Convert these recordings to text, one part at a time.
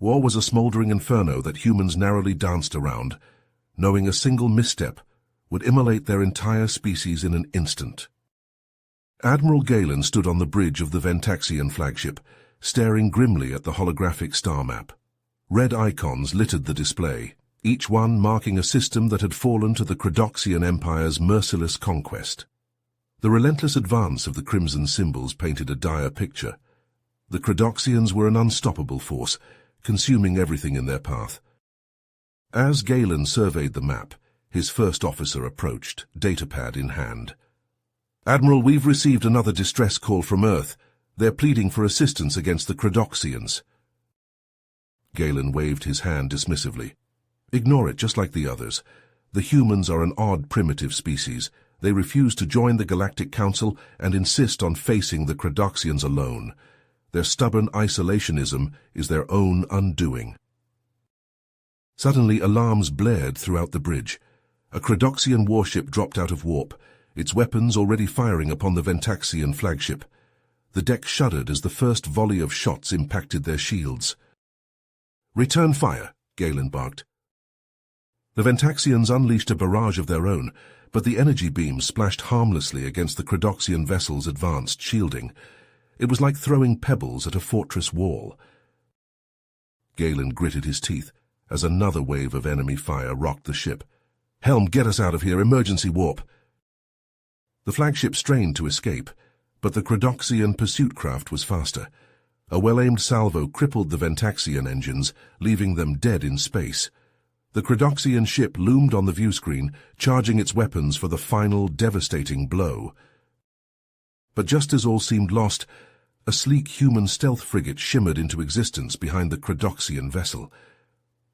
War was a smoldering inferno that humans narrowly danced around, knowing a single misstep would immolate their entire species in an instant. Admiral Galen stood on the bridge of the Ventaxian flagship, staring grimly at the holographic star map. Red icons littered the display, each one marking a system that had fallen to the Credoxian Empire's merciless conquest. The relentless advance of the crimson symbols painted a dire picture. The Credoxians were an unstoppable force, consuming everything in their path. As Galen surveyed the map, his first officer approached, datapad in hand. "Admiral, we've received another distress call from Earth. They're pleading for assistance against the Credoxians." Galen waved his hand dismissively. "Ignore it, just like the others. The humans are an odd, primitive species. They refuse to join the Galactic Council and insist on facing the Credoxians alone. Their stubborn isolationism is their own undoing." Suddenly, alarms blared throughout the bridge. A Credoxian warship dropped out of warp, its weapons already firing upon the Ventaxian flagship. The deck shuddered as the first volley of shots impacted their shields. "Return fire," Galen barked. The Ventaxians unleashed a barrage of their own, but the energy beams splashed harmlessly against the Credoxian vessel's advanced shielding. It was like throwing pebbles at a fortress wall. Galen gritted his teeth as another wave of enemy fire rocked the ship. "Helm, get us out of here, emergency warp." The flagship strained to escape, but the Credoxian pursuit craft was faster. A well-aimed salvo crippled the Ventaxian engines, leaving them dead in space. The Credoxian ship loomed on the viewscreen, charging its weapons for the final, devastating blow. But just as all seemed lost, a sleek human stealth frigate shimmered into existence behind the Credoxian vessel.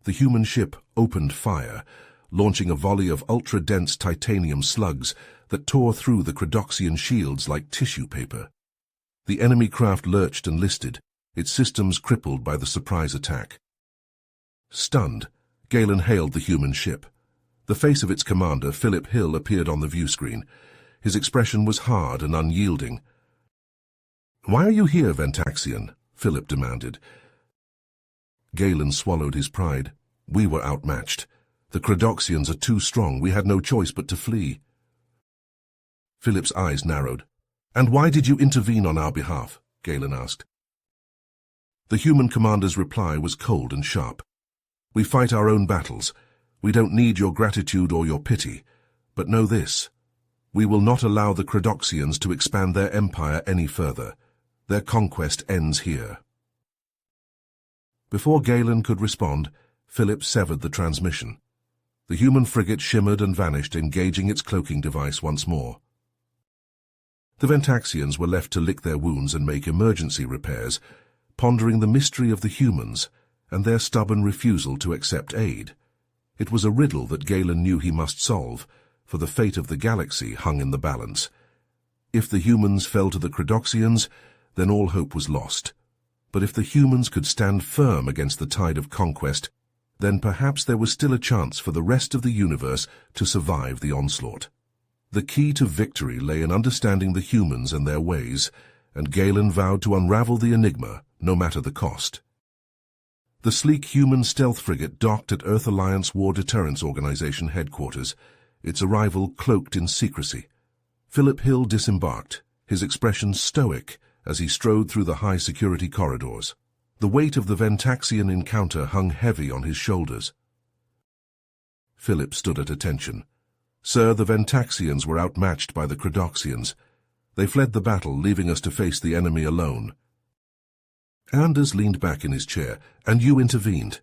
The human ship opened fire, launching a volley of ultra-dense titanium slugs that tore through the Credoxian shields like tissue paper. The enemy craft lurched and listed, its systems crippled by the surprise attack. Stunned, Galen hailed the human ship. The face of its commander, Philip Hill, appeared on the viewscreen. His expression was hard and unyielding. "Why are you here, Ventaxian?" Philip demanded. Galen swallowed his pride. "We were outmatched. The Credoxians are too strong. We had no choice but to flee." Philip's eyes narrowed. "And why did you intervene on our behalf?" Galen asked. The human commander's reply was cold and sharp. "We fight our own battles. We don't need your gratitude or your pity. But know this. We will not allow the Credoxians to expand their empire any further. Their conquest ends here." Before Galen could respond, Philip severed the transmission. The human frigate shimmered and vanished, engaging its cloaking device once more. The Ventaxians were left to lick their wounds and make emergency repairs, pondering the mystery of the humans and their stubborn refusal to accept aid. It was a riddle that Galen knew he must solve, for the fate of the galaxy hung in the balance. If the humans fell to the Credoxians, then all hope was lost. But if the humans could stand firm against the tide of conquest, then perhaps there was still a chance for the rest of the universe to survive the onslaught. The key to victory lay in understanding the humans and their ways, and Galen vowed to unravel the enigma, no matter the cost. The sleek human stealth frigate docked at Earth Alliance War Deterrence Organization headquarters, its arrival cloaked in secrecy. Philip Hill disembarked, his expression stoic as he strode through the high-security corridors. The weight of the Ventaxian encounter hung heavy on his shoulders. Philip stood at attention. "Sir, the Ventaxians were outmatched by the Credoxians. They fled the battle, leaving us to face the enemy alone." Anders leaned back in his chair. "And you intervened?"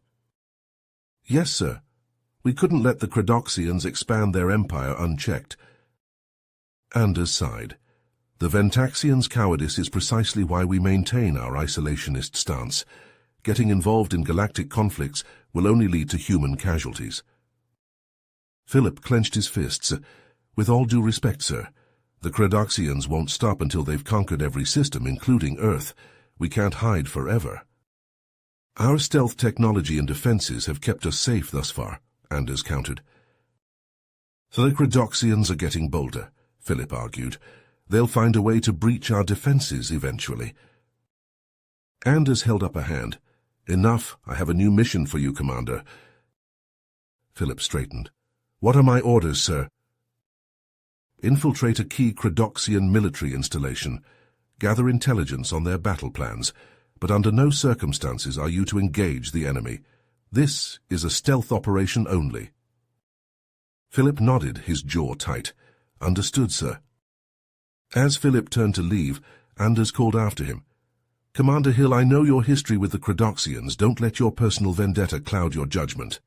"Yes, sir. We couldn't let the Credoxians expand their empire unchecked." Anders sighed. "The Ventaxians' cowardice is precisely why we maintain our isolationist stance. Getting involved in galactic conflicts will only lead to human casualties." Philip clenched his fists. "With all due respect, sir, the Credoxians won't stop until they've conquered every system, including Earth. We can't hide forever." "Our stealth technology and defenses have kept us safe thus far," Anders countered. "So the Credoxians are getting bolder," Philip argued. "They'll find a way to breach our defenses eventually." Anders held up a hand. Enough, I have a new mission for you, Commander. Philip straightened. What are my orders, sir? Infiltrate a key Credoxian military installation. Gather intelligence on their battle plans, but under no circumstances are you to engage the enemy. This is a stealth operation only. Philip nodded, his jaw tight. Understood, sir. As Philip turned to leave, Anders called after him. Commander Hill, I know your history with the Credoxians. Don't let your personal vendetta cloud your judgment.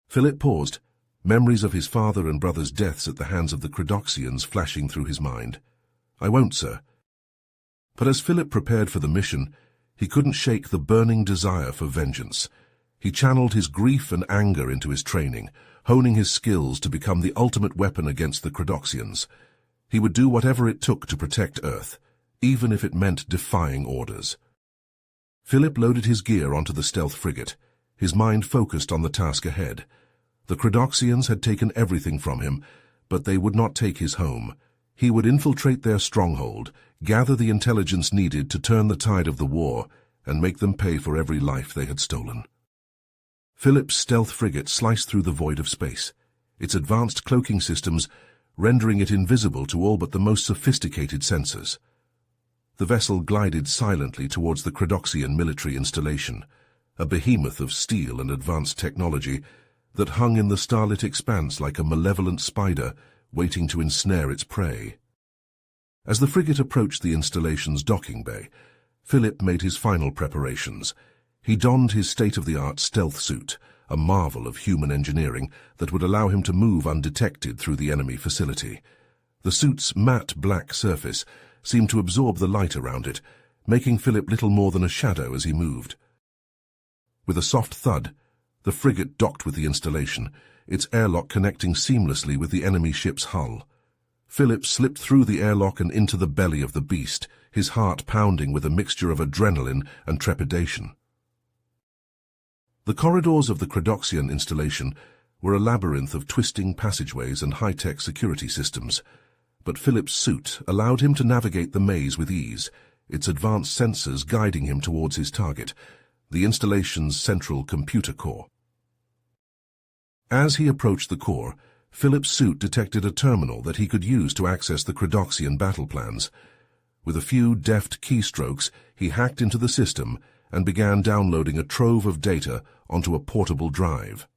Philip paused, memories of his father and brother's deaths at the hands of the Credoxians flashing through his mind. I won't, sir. But as Philip prepared for the mission, he couldn't shake the burning desire for vengeance. He channeled his grief and anger into his training, honing his skills to become the ultimate weapon against the Credoxians. He would do whatever it took to protect Earth, even if it meant defying orders. Philip loaded his gear onto the stealth frigate, his mind focused on the task ahead. The Credoxians had taken everything from him, but they would not take his home. He would infiltrate their stronghold, gather the intelligence needed to turn the tide of the war, and make them pay for every life they had stolen. Philip's stealth frigate sliced through the void of space, its advanced cloaking systems rendering it invisible to all but the most sophisticated sensors. The vessel glided silently towards the Credoxian military installation, a behemoth of steel and advanced technology that hung in the starlit expanse like a malevolent spider waiting to ensnare its prey. As the frigate approached the installation's docking bay, Philip made his final preparations. He donned his state-of-the-art stealth suit, a marvel of human engineering that would allow him to move undetected through the enemy facility. The suit's matte black surface seemed to absorb the light around it, making Philip little more than a shadow as he moved. With a soft thud, the frigate docked with the installation, its airlock connecting seamlessly with the enemy ship's hull. Philip slipped through the airlock and into the belly of the beast, his heart pounding with a mixture of adrenaline and trepidation. The corridors of the Credoxian installation were a labyrinth of twisting passageways and high-tech security systems, but Philip's suit allowed him to navigate the maze with ease, its advanced sensors guiding him towards his target, the installation's central computer core. As he approached the core, Philip's suit detected a terminal that he could use to access the Credoxian battle plans. With a few deft keystrokes, he hacked into the system and began downloading a trove of data onto a portable drive.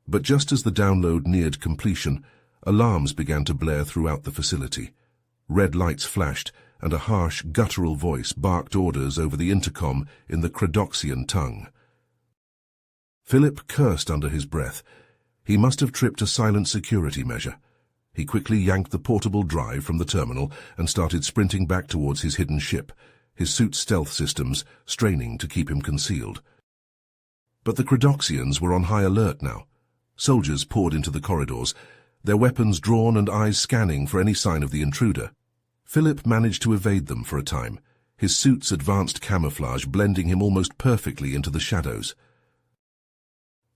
But just as the download neared completion, alarms began to blare throughout the facility. Red lights flashed, and a harsh, guttural voice barked orders over the intercom in the Credoxian tongue. Philip cursed under his breath. He must have tripped a silent security measure. He quickly yanked the portable drive from the terminal and started sprinting back towards his hidden ship, his suit's stealth systems straining to keep him concealed. But the Credoxians were on high alert now. Soldiers poured into the corridors, their weapons drawn and eyes scanning for any sign of the intruder. Philip managed to evade them for a time, his suit's advanced camouflage blending him almost perfectly into the shadows.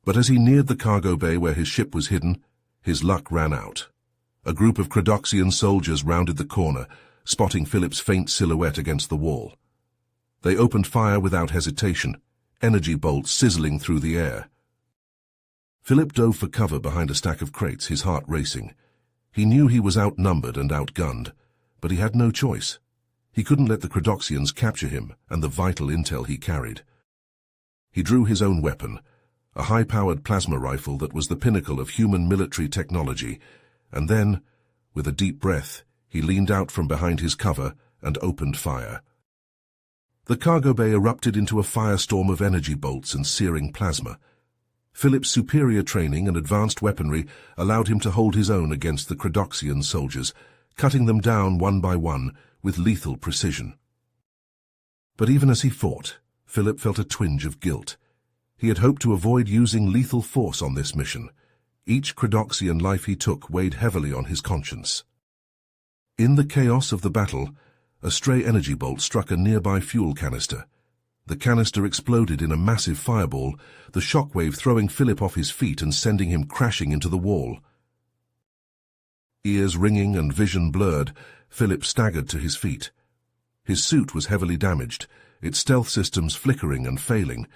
But as he neared the cargo bay where his ship was hidden, his luck ran out. A group of Credoxian soldiers rounded the corner, spotting Philip's faint silhouette against the wall. They opened fire without hesitation, energy bolts sizzling through the air. Philip dove for cover behind a stack of crates, his heart racing. He knew he was outnumbered and outgunned, but he had no choice. He couldn't let the Credoxians capture him and the vital intel he carried. He drew his own weapon, a high-powered plasma rifle that was the pinnacle of human military technology, and then, with a deep breath, he leaned out from behind his cover and opened fire. The cargo bay erupted into a firestorm of energy bolts and searing plasma. Philip's superior training and advanced weaponry allowed him to hold his own against the Credoxian soldiers, cutting them down one by one with lethal precision. But even as he fought, Philip felt a twinge of guilt. He had hoped to avoid using lethal force on this mission. Each Credoxian life he took weighed heavily on his conscience. In the chaos of the battle, a stray energy bolt struck a nearby fuel canister. The canister exploded in a massive fireball, the shockwave throwing Philip off his feet and sending him crashing into the wall. Ears ringing and vision blurred, Philip staggered to his feet. His suit was heavily damaged, its stealth systems flickering and failing.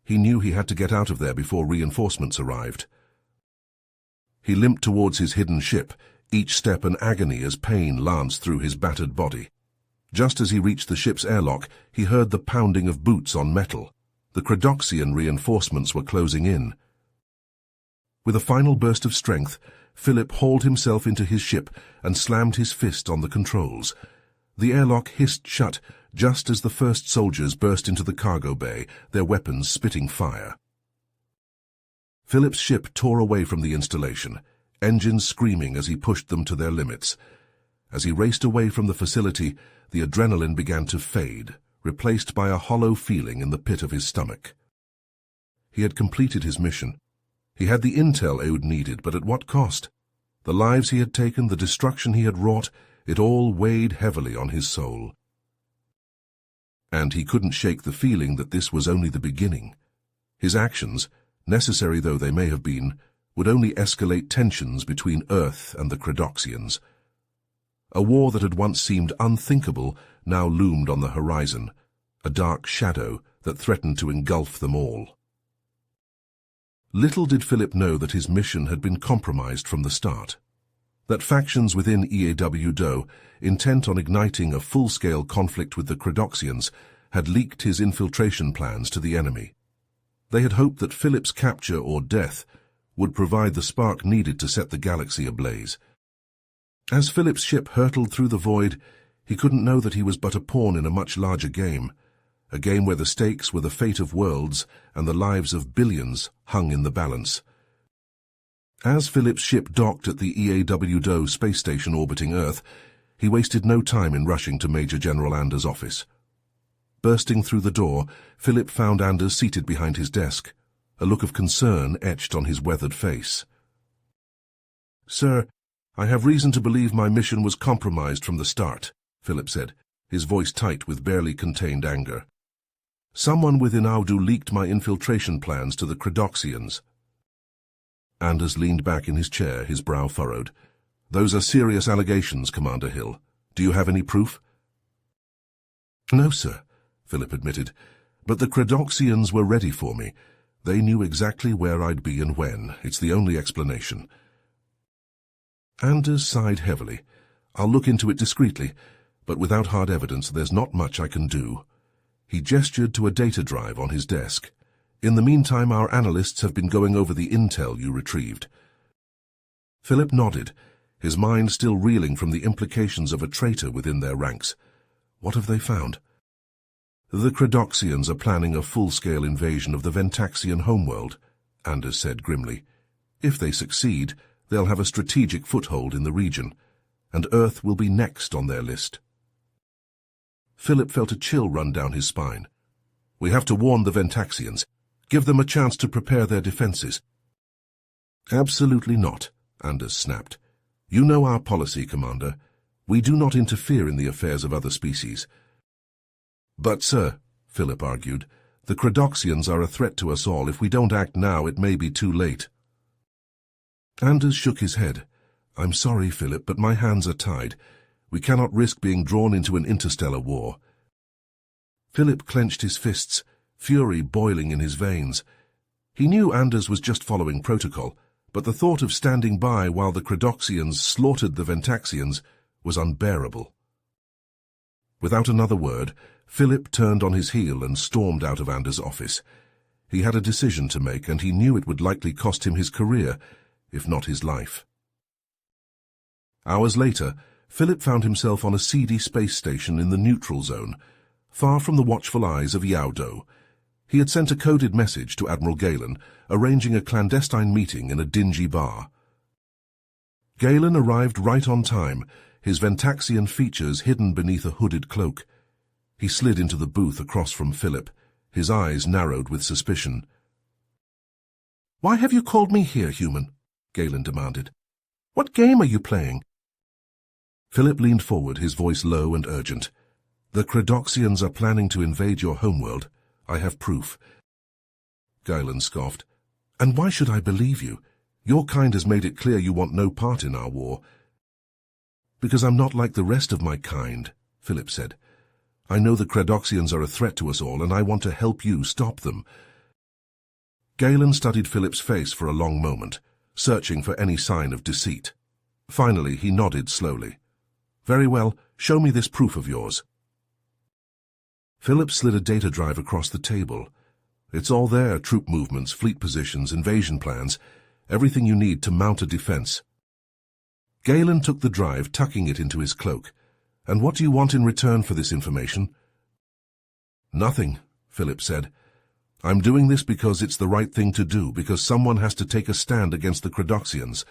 He knew he had to get out of there before reinforcements arrived. He limped towards his hidden ship, each step an agony as pain lanced through his battered body. Just as he reached the ship's airlock, he heard the pounding of boots on metal. The Credoxian reinforcements were closing in. With a final burst of strength, Philip hauled himself into his ship and slammed his fist on the controls. The airlock hissed shut just as the first soldiers burst into the cargo bay, their weapons spitting fire. Philip's ship tore away from the installation, engines screaming as he pushed them to their limits. As he raced away from the facility, the adrenaline began to fade, replaced by a hollow feeling in the pit of his stomach. He had completed his mission. He had the intel Ode needed, but at what cost? The lives he had taken, the destruction he had wrought, it all weighed heavily on his soul. And he couldn't shake the feeling that this was only the beginning. His actions, necessary though they may have been, would only escalate tensions between Earth and the Credoxians. A war that had once seemed unthinkable now loomed on the horizon, a dark shadow that threatened to engulf them all. Little did Philip know that his mission had been compromised from the start. That factions within EAW-DO, intent on igniting a full-scale conflict with the Credoxians, had leaked his infiltration plans to the enemy. They had hoped that Philip's capture or death would provide the spark needed to set the galaxy ablaze. As Philip's ship hurtled through the void, he couldn't know that he was but a pawn in a much larger game, a game where the stakes were the fate of worlds and the lives of billions hung in the balance. As Philip's ship docked at the EAW-DO space station orbiting Earth, he wasted no time in rushing to Major General Anders' office. Bursting through the door, Philip found Anders seated behind his desk, a look of concern etched on his weathered face. "Sir, I have reason to believe my mission was compromised from the start," Philip said, his voice tight with barely contained anger. "Someone within Audu leaked my infiltration plans to the Credoxians." Anders leaned back in his chair, his brow furrowed. "Those are serious allegations, Commander Hill. Do you have any proof?" "No, sir," Philip admitted, "but the Credoxians were ready for me. They knew exactly where I'd be and when. It's the only explanation." Anders sighed heavily. "I'll look into it discreetly, but without hard evidence there's not much I can do." He gestured to a data drive on his desk. "In the meantime, our analysts have been going over the intel you retrieved." Philip nodded, his mind still reeling from the implications of a traitor within their ranks. "What have they found?" "The Credoxians are planning a full-scale invasion of the Ventaxian homeworld," Anders said grimly. "If they succeed, they'll have a strategic foothold in the region, and Earth will be next on their list." Philip felt a chill run down his spine. "We have to warn the Ventaxians. Give them a chance to prepare their defenses." "Absolutely not," Anders snapped. "You know our policy, Commander. We do not interfere in the affairs of other species." "But, sir," Philip argued, "the Credoxians are a threat to us all. If we don't act now, it may be too late." Anders shook his head. "I'm sorry, Philip, but my hands are tied. We cannot risk being drawn into an interstellar war." Philip clenched his fists, fury boiling in his veins. He knew Anders was just following protocol, but the thought of standing by while the Credoxians slaughtered the Ventaxians was unbearable. Without another word, Philip turned on his heel and stormed out of Anders' office. He had a decision to make, and he knew it would likely cost him his career, if not his life. Hours later, Philip found himself on a seedy space station in the neutral zone, far from the watchful eyes of Yaudo. He had sent a coded message to Admiral Galen, arranging a clandestine meeting in a dingy bar. Galen arrived right on time, his Ventaxian features hidden beneath a hooded cloak. He slid into the booth across from Philip, his eyes narrowed with suspicion. "Why have you called me here, human?" Galen demanded. "What game are you playing?" Philip leaned forward, his voice low and urgent. "The Credoxians are planning to invade your homeworld. I have proof." Galen scoffed. "And why should I believe you? Your kind has made it clear you want no part in our war." "Because I'm not like the rest of my kind," Philip said. I know the Credoxians are a threat to us all, and I want to help you stop them." Galen studied Philip's face for a long moment, searching for any sign of deceit. Finally, he nodded slowly. "Very well, show me this proof of yours." Philip slid a data drive across the table. "It's all there, troop movements, fleet positions, invasion plans, everything you need to mount a defense." Galen took the drive, tucking it into his cloak. "And what do you want in return for this information?" "Nothing," Philip said. "I'm doing this because it's the right thing to do, because someone has to take a stand against the Credoxians."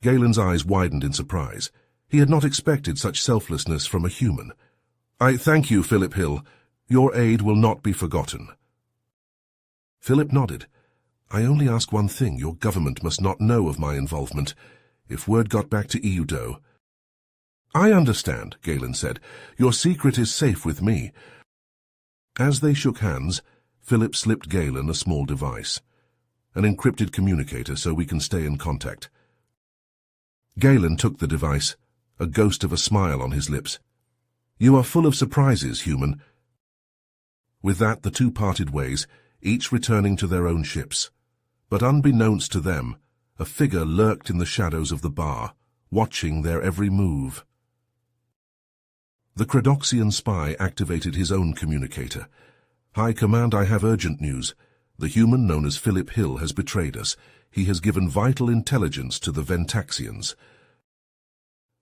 Galen's eyes widened in surprise. He had not expected such selflessness from a human. "I thank you, Philip Hill. Your aid will not be forgotten." Philip nodded. "I only ask one thing. Your government must not know of my involvement. If word got back to Eudo—" "I understand," Galen said. "Your secret is safe with me." As they shook hands, Philip slipped Galen a small device. "An encrypted communicator so we can stay in contact." Galen took the device, a ghost of a smile on his lips. "You are full of surprises, human." With that, the two parted ways, each returning to their own ships. But unbeknownst to them, a figure lurked in the shadows of the bar, watching their every move. The Credoxian spy activated his own communicator. "High Command, I have urgent news. The human known as Philip Hill has betrayed us. He has given vital intelligence to the Ventaxians."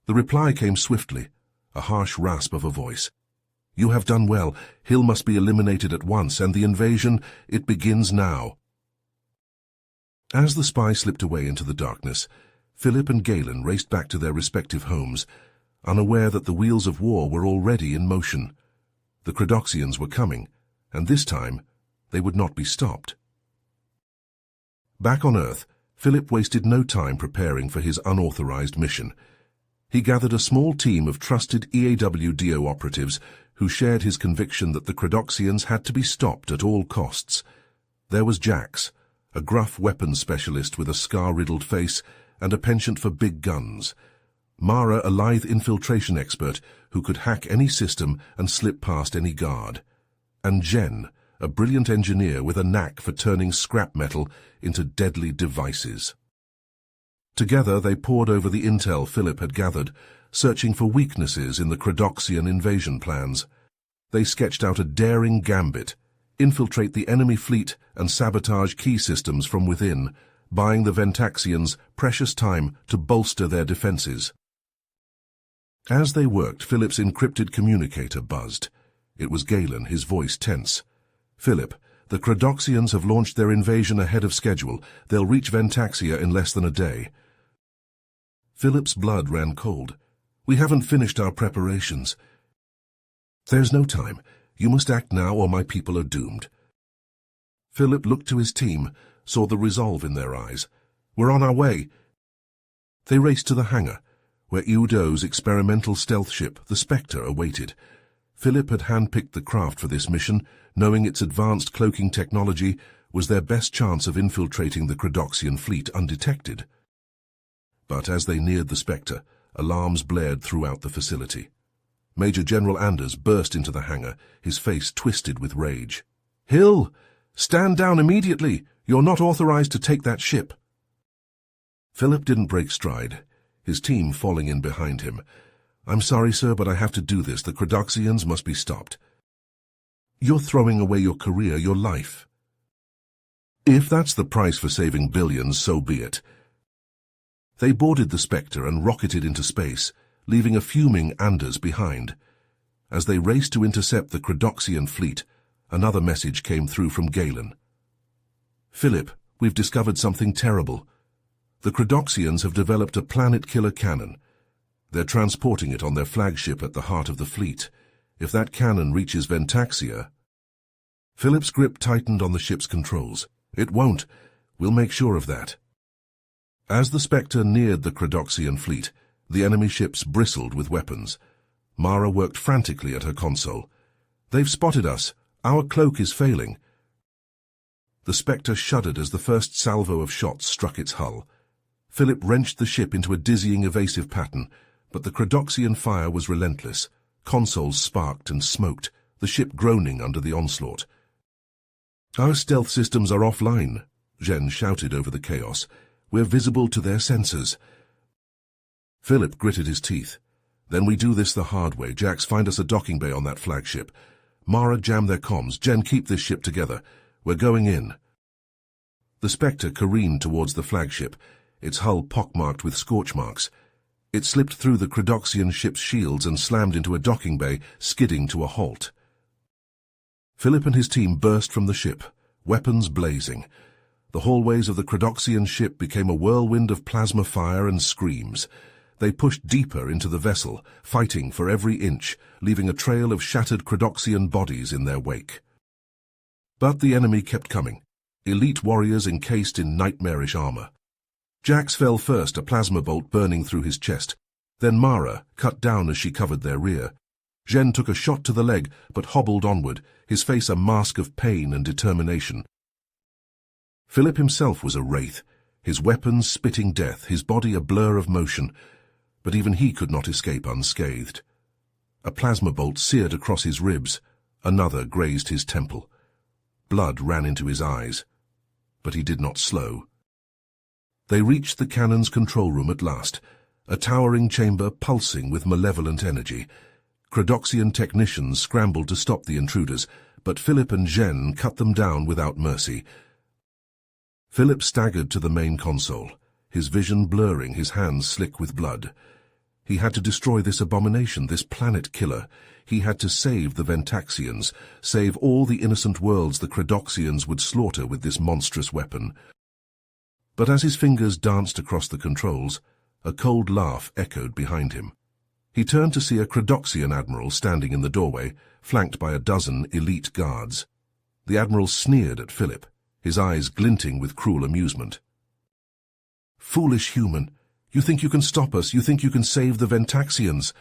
The reply came swiftly, a harsh rasp of a voice. "You have done well. Hill must be eliminated at once, and the invasion, it begins now." As the spy slipped away into the darkness, Philip and Galen raced back to their respective homes, unaware that the wheels of war were already in motion. The Credoxians were coming, and this time they would not be stopped. Back on Earth, Philip wasted no time preparing for his unauthorized mission. He gathered a small team of trusted EAW-DO operatives who shared his conviction that the Credoxians had to be stopped at all costs. There was Jax, a gruff weapons specialist with a scar-riddled face and a penchant for big guns. Mara, a lithe infiltration expert who could hack any system and slip past any guard. And Jen, a brilliant engineer with a knack for turning scrap metal into deadly devices. Together they pored over the intel Philip had gathered, searching for weaknesses in the Credoxian invasion plans. They sketched out a daring gambit: infiltrate the enemy fleet and sabotage key systems from within, buying the Ventaxians precious time to bolster their defenses. As they worked, Philip's encrypted communicator buzzed. It was Galen, his voice tense. "Philip, the Credoxians have launched their invasion ahead of schedule. They'll reach Ventaxia in less than a day." Philip's blood ran cold. "We haven't finished our preparations." "There's no time. You must act now or my people are doomed." Philip looked to his team, saw the resolve in their eyes. "We're on our way." They raced to the hangar, where Eudo's experimental stealth ship, the Spectre, awaited. Philip had handpicked the craft for this mission, knowing its advanced cloaking technology was their best chance of infiltrating the Credoxian fleet undetected. But as they neared the Spectre, alarms blared throughout the facility. Major General Anders burst into the hangar, his face twisted with rage. "Hill! Stand down immediately! You're not authorized to take that ship!" Philip didn't break stride, his team falling in behind him. "I'm sorry, sir, but I have to do this. The Credoxians must be stopped." "You're throwing away your career, your life." "If that's the price for saving billions, so be it." They boarded the Spectre and rocketed into space, leaving a fuming Anders behind. As they raced to intercept the Credoxian fleet, another message came through from Galen. "Philip, we've discovered something terrible. The Credoxians have developed a planet-killer cannon. They're transporting it on their flagship at the heart of the fleet. If that cannon reaches Ventaxia—" Philip's grip tightened on the ship's controls. "It won't. We'll make sure of that." As the Spectre neared the Credoxian fleet, the enemy ships bristled with weapons. Mara worked frantically at her console. "They've spotted us. Our cloak is failing." The Spectre shuddered as the first salvo of shots struck its hull. Philip wrenched the ship into a dizzying evasive pattern, but the Credoxian fire was relentless. Consoles sparked and smoked, the ship groaning under the onslaught. "Our stealth systems are offline," Jen shouted over the chaos. "We're visible to their sensors." Philip gritted his teeth. "Then we do this the hard way. Jax, find us a docking bay on that flagship. Mara, jam their comms. Jen, keep this ship together. We're going in." The Spectre careened towards the flagship, its hull pockmarked with scorch marks. It slipped through the Credoxian ship's shields and slammed into a docking bay, skidding to a halt. Philip and his team burst from the ship, weapons blazing. The hallways of the Credoxian ship became a whirlwind of plasma fire and screams. They pushed deeper into the vessel, fighting for every inch, leaving a trail of shattered Credoxian bodies in their wake. But the enemy kept coming, elite warriors encased in nightmarish armor. Jax fell first, a plasma bolt burning through his chest. Then Mara, cut down as she covered their rear. Jen took a shot to the leg, but hobbled onward, his face a mask of pain and determination. Philip himself was a wraith, his weapons spitting death, his body a blur of motion. But even he could not escape unscathed. A plasma bolt seared across his ribs, another grazed his temple. Blood ran into his eyes, but he did not slow. They reached the cannon's control room at last, a towering chamber pulsing with malevolent energy. Credoxian technicians scrambled to stop the intruders, but Philip and Jen cut them down without mercy. Philip staggered to the main console, his vision blurring, his hands slick with blood. He had to destroy this abomination, this planet killer. He had to save the Ventaxians, save all the innocent worlds the Credoxians would slaughter with this monstrous weapon. But as his fingers danced across the controls, a cold laugh echoed behind him. He turned to see a Credoxian admiral standing in the doorway, flanked by a dozen elite guards. The admiral sneered at Philip, his eyes glinting with cruel amusement. "Foolish human! You think you can stop us? You think you can save the Ventaxians?"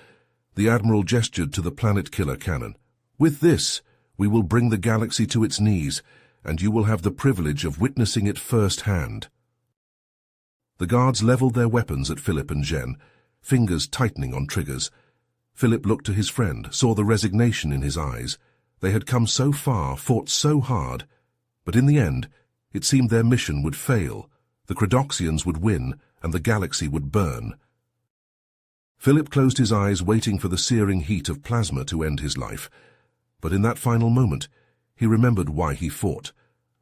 The admiral gestured to the planet-killer cannon. "With this, we will bring the galaxy to its knees, and you will have the privilege of witnessing it firsthand." The guards leveled their weapons at Philip and Jen, fingers tightening on triggers. Philip looked to his friend, saw the resignation in his eyes. They had come so far, fought so hard, but in the end, it seemed their mission would fail. The Credoxians would win, and the galaxy would burn. Philip closed his eyes, waiting for the searing heat of plasma to end his life. But in that final moment, he remembered why he fought.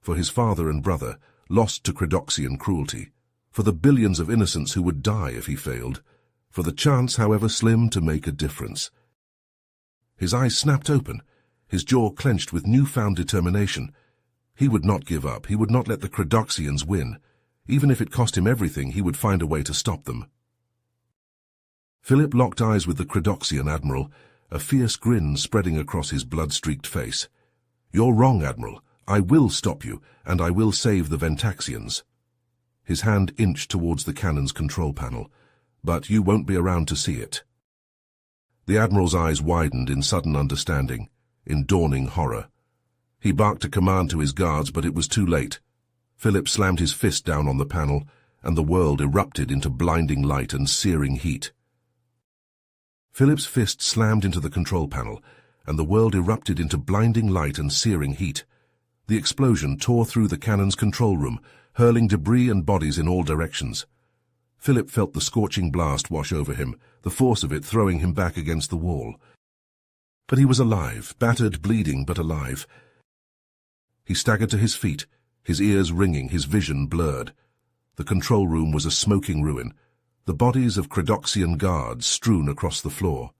For his father and brother, lost to Credoxian cruelty. For the billions of innocents who would die if he failed. For the chance, however slim, to make a difference. His eyes snapped open, his jaw clenched with newfound determination. He would not give up. He would not let the Credoxians win. Even if it cost him everything, he would find a way to stop them. Philip locked eyes with the Credoxian admiral, a fierce grin spreading across his blood-streaked face. "You're wrong, Admiral. I will stop you, and I will save the Ventaxians." His hand inched towards the cannon's control panel. "But you won't be around to see it." The Admiral's eyes widened in sudden understanding, in dawning horror. He barked a command to his guards, but it was too late. Philip slammed his fist down on the panel, and the world erupted into blinding light and searing heat. Philip's fist slammed into the control panel, and the world erupted into blinding light and searing heat. The explosion tore through the cannon's control room, hurling debris and bodies in all directions. Philip felt the scorching blast wash over him, the force of it throwing him back against the wall. But he was alive, battered, bleeding, but alive. He staggered to his feet, his ears ringing, his vision blurred. The control room was a smoking ruin, the bodies of Credoxian guards strewn across the floor.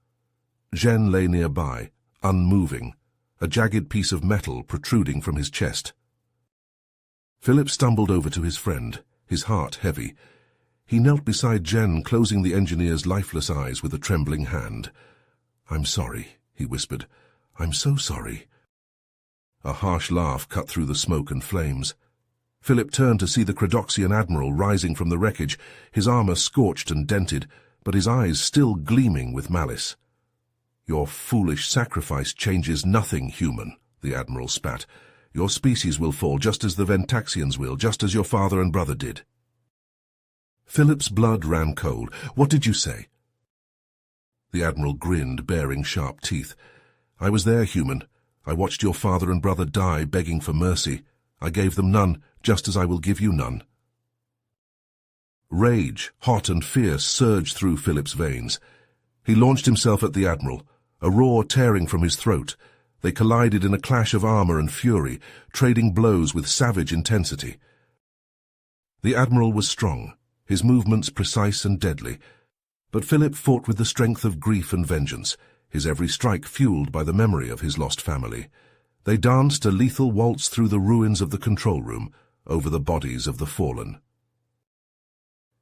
Jen lay nearby, unmoving, a jagged piece of metal protruding from his chest. Philip stumbled over to his friend, his heart heavy. He knelt beside Jen, closing the engineer's lifeless eyes with a trembling hand. "I'm sorry," he whispered. "I'm so sorry." A harsh laugh cut through the smoke and flames. Philip turned to see the Credoxian admiral rising from the wreckage, his armor scorched and dented, but his eyes still gleaming with malice. "Your foolish sacrifice changes nothing, human," the admiral spat. "Your species will fall just as the Ventaxians will, just as your father and brother did." Philip's blood ran cold. "What did you say?" The Admiral grinned, baring sharp teeth. "I was there, human. I watched your father and brother die, begging for mercy. I gave them none, just as I will give you none." Rage, hot and fierce, surged through Philip's veins. He launched himself at the Admiral, a roar tearing from his throat. They collided in a clash of armor and fury, trading blows with savage intensity. The Admiral was strong, his movements precise and deadly, but Philip fought with the strength of grief and vengeance, his every strike fueled by the memory of his lost family. They danced a lethal waltz through the ruins of the control room, over the bodies of the fallen.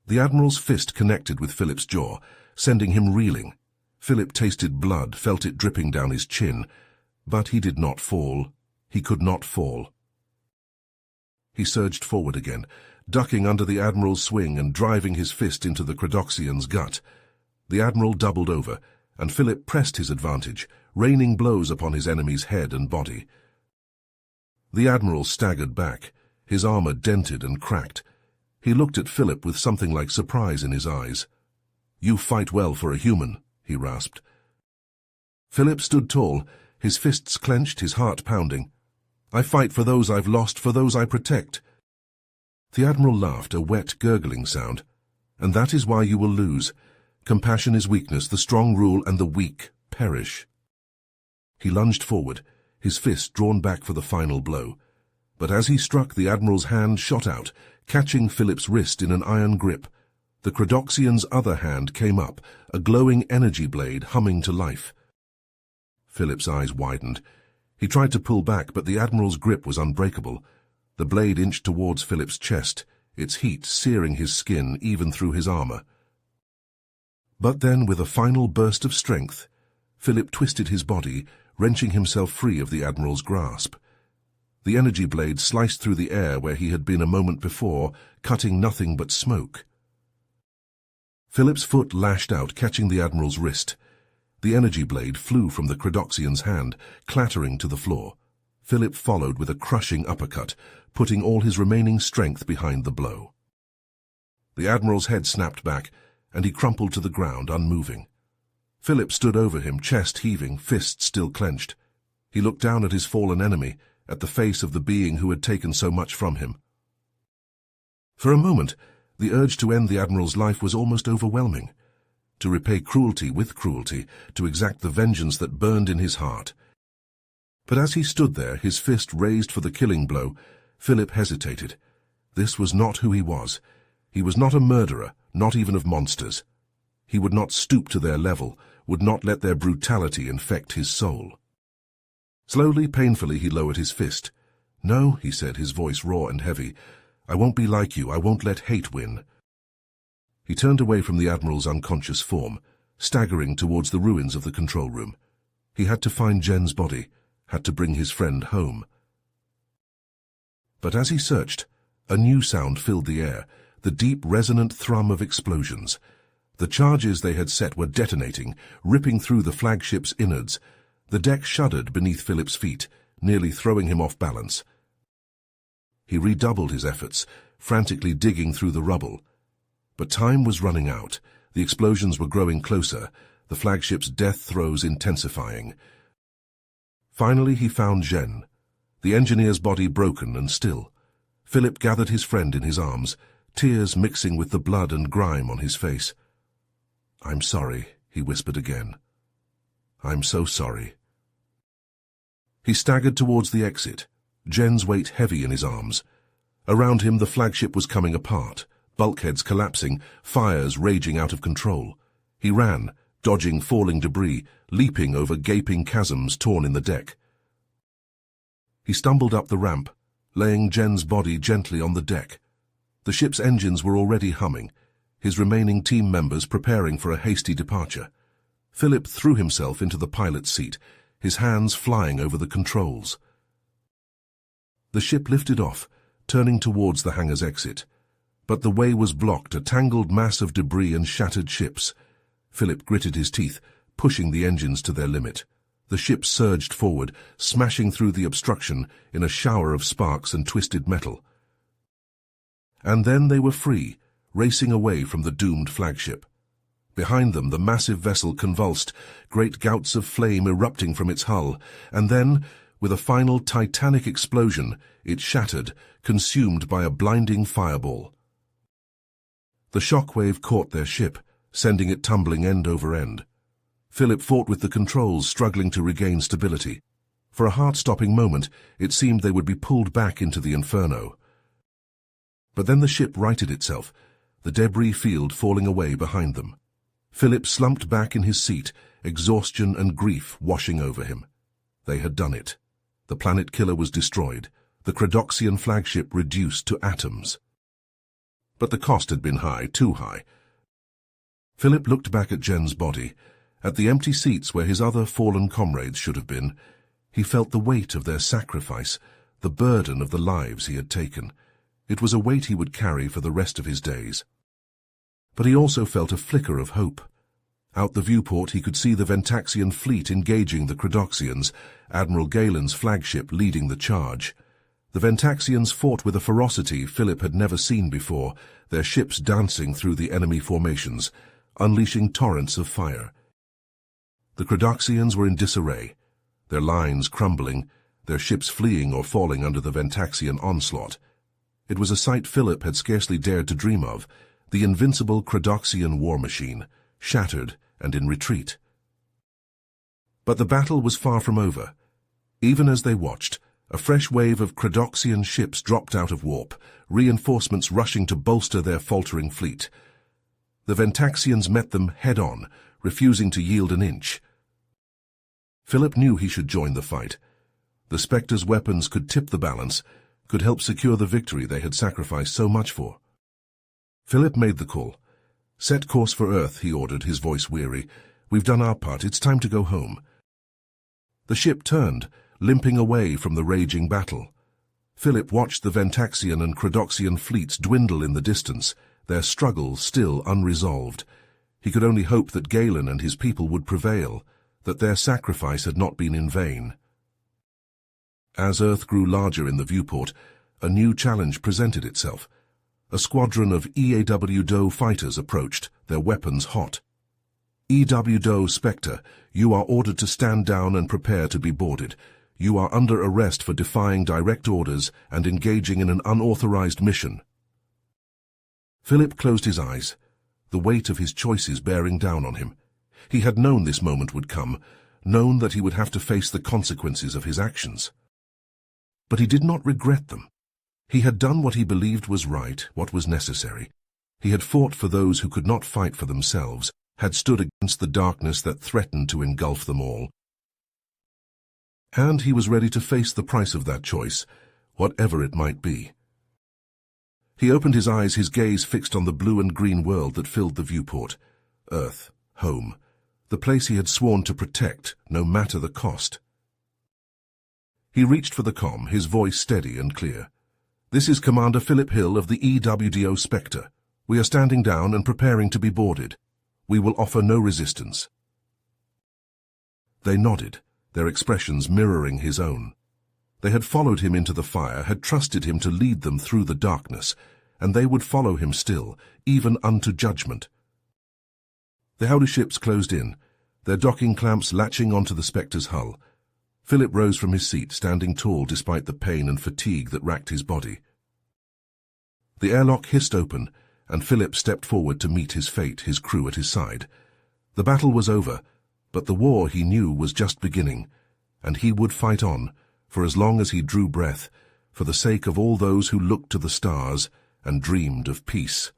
The Admiral's fist connected with Philip's jaw, sending him reeling. Philip tasted blood, felt it dripping down his chin, but he did not fall. He could not fall. He surged forward again, ducking under the Admiral's swing and driving his fist into the Credoxian's gut. The Admiral doubled over, and Philip pressed his advantage, raining blows upon his enemy's head and body. The Admiral staggered back, his armor dented and cracked. He looked at Philip with something like surprise in his eyes. "You fight well for a human," he rasped. Philip stood tall, his fists clenched, his heart pounding. "I fight for those I've lost, for those I protect." The Admiral laughed, a wet, gurgling sound. "And that is why you will lose. Compassion is weakness, the strong rule, and the weak perish." He lunged forward, his fist drawn back for the final blow. But as he struck, the Admiral's hand shot out, catching Philip's wrist in an iron grip. The Credoxian's other hand came up, a glowing energy blade humming to life. Philip's eyes widened. He tried to pull back, but the Admiral's grip was unbreakable. The blade inched towards Philip's chest, its heat searing his skin even through his armor. But then, with a final burst of strength, Philip twisted his body, wrenching himself free of the Admiral's grasp. The energy blade sliced through the air where he had been a moment before, cutting nothing but smoke. Philip's foot lashed out, catching the Admiral's wrist. The energy blade flew from the Credoxian's hand, clattering to the floor. Philip followed with a crushing uppercut, putting all his remaining strength behind the blow. The Admiral's head snapped back, and he crumpled to the ground, unmoving. Philip stood over him, chest heaving, fists still clenched. He looked down at his fallen enemy, at the face of the being who had taken so much from him. For a moment, the urge to end the Admiral's life was almost overwhelming. To repay cruelty with cruelty, to exact the vengeance that burned in his heart. But as he stood there, his fist raised for the killing blow, Philip hesitated. This was not who he was. He was not a murderer, not even of monsters. He would not stoop to their level, would not let their brutality infect his soul. Slowly, painfully, he lowered his fist. "No," he said, his voice raw and heavy. "I won't be like you. I won't let hate win." He turned away from the Admiral's unconscious form, staggering towards the ruins of the control room. He had to find Jen's body, had to bring his friend home. But as he searched, a new sound filled the air, the deep, resonant thrum of explosions. The charges they had set were detonating, ripping through the flagship's innards. The deck shuddered beneath Philip's feet, nearly throwing him off balance. He redoubled his efforts, frantically digging through the rubble. But time was running out. The explosions were growing closer, the flagship's death throes intensifying. Finally he found Jen, the engineer's body broken and still. Philip gathered his friend in his arms, tears mixing with the blood and grime on his face. "I'm sorry," he whispered again. "I'm so sorry." He staggered towards the exit, Jen's weight heavy in his arms. Around him the flagship was coming apart, bulkheads collapsing, fires raging out of control. He ran, dodging falling debris, leaping over gaping chasms torn in the deck. He stumbled up the ramp, laying Jen's body gently on the deck. The ship's engines were already humming, his remaining team members preparing for a hasty departure. Philip threw himself into the pilot's seat, his hands flying over the controls. The ship lifted off, turning towards the hangar's exit. But the way was blocked, a tangled mass of debris and shattered ships. Philip gritted his teeth, pushing the engines to their limit. The ship surged forward, smashing through the obstruction in a shower of sparks and twisted metal. And then they were free, racing away from the doomed flagship. Behind them, the massive vessel convulsed, great gouts of flame erupting from its hull, and then, with a final titanic explosion, it shattered, consumed by a blinding fireball. The shockwave caught their ship, sending it tumbling end over end. Philip fought with the controls, struggling to regain stability. For a heart-stopping moment, it seemed they would be pulled back into the inferno. But then the ship righted itself, the debris field falling away behind them. Philip slumped back in his seat, exhaustion and grief washing over him. They had done it. The planet killer was destroyed, the Credoxian flagship reduced to atoms. But the cost had been high, too high. Philip looked back at Jen's body, at the empty seats where his other fallen comrades should have been. He felt the weight of their sacrifice, the burden of the lives he had taken. It was a weight he would carry for the rest of his days. But he also felt a flicker of hope. Out the viewport he could see the Ventaxian fleet engaging the Credoxians, Admiral Galen's flagship leading the charge. The Ventaxians fought with a ferocity Philip had never seen before, their ships dancing through the enemy formations, unleashing torrents of fire. The Credoxians were in disarray, their lines crumbling, their ships fleeing or falling under the Ventaxian onslaught. It was a sight Philip had scarcely dared to dream of, the invincible Credoxian war machine, shattered and in retreat. But the battle was far from over. Even as they watched, a fresh wave of Credoxian ships dropped out of warp, reinforcements rushing to bolster their faltering fleet. The Ventaxians met them head-on, refusing to yield an inch. Philip knew he should join the fight. The Spectre's weapons could tip the balance, could help secure the victory they had sacrificed so much for. Philip made the call. "Set course for Earth," he ordered, his voice weary. "We've done our part. It's time to go home." The ship turned, limping away from the raging battle. Philip watched the Ventaxian and Credoxian fleets dwindle in the distance, their struggle still unresolved. He could only hope that Galen and his people would prevail, that their sacrifice had not been in vain. As Earth grew larger in the viewport, a new challenge presented itself. A squadron of EAW-DO fighters approached, their weapons hot. "EW-DO Spectre, you are ordered to stand down and prepare to be boarded. You are under arrest for defying direct orders and engaging in an unauthorized mission." Philip closed his eyes, the weight of his choices bearing down on him. He had known this moment would come, known that he would have to face the consequences of his actions. But he did not regret them. He had done what he believed was right, what was necessary. He had fought for those who could not fight for themselves, had stood against the darkness that threatened to engulf them all. And he was ready to face the price of that choice, whatever it might be. He opened his eyes, his gaze fixed on the blue and green world that filled the viewport. Earth, home, the place he had sworn to protect, no matter the cost. He reached for the comm, his voice steady and clear. "This is Commander Philip Hill of the EW-DO Spectre. We are standing down and preparing to be boarded. We will offer no resistance." They nodded, their expressions mirroring his own. They had followed him into the fire, had trusted him to lead them through the darkness, and they would follow him still, even unto judgment. The Howdy ships closed in, their docking clamps latching onto the Spectre's hull. Philip rose from his seat, standing tall despite the pain and fatigue that racked his body. The airlock hissed open, and Philip stepped forward to meet his fate, his crew at his side. The battle was over, but the war, he knew, was just beginning, and he would fight on, for as long as he drew breath, for the sake of all those who looked to the stars and dreamed of peace.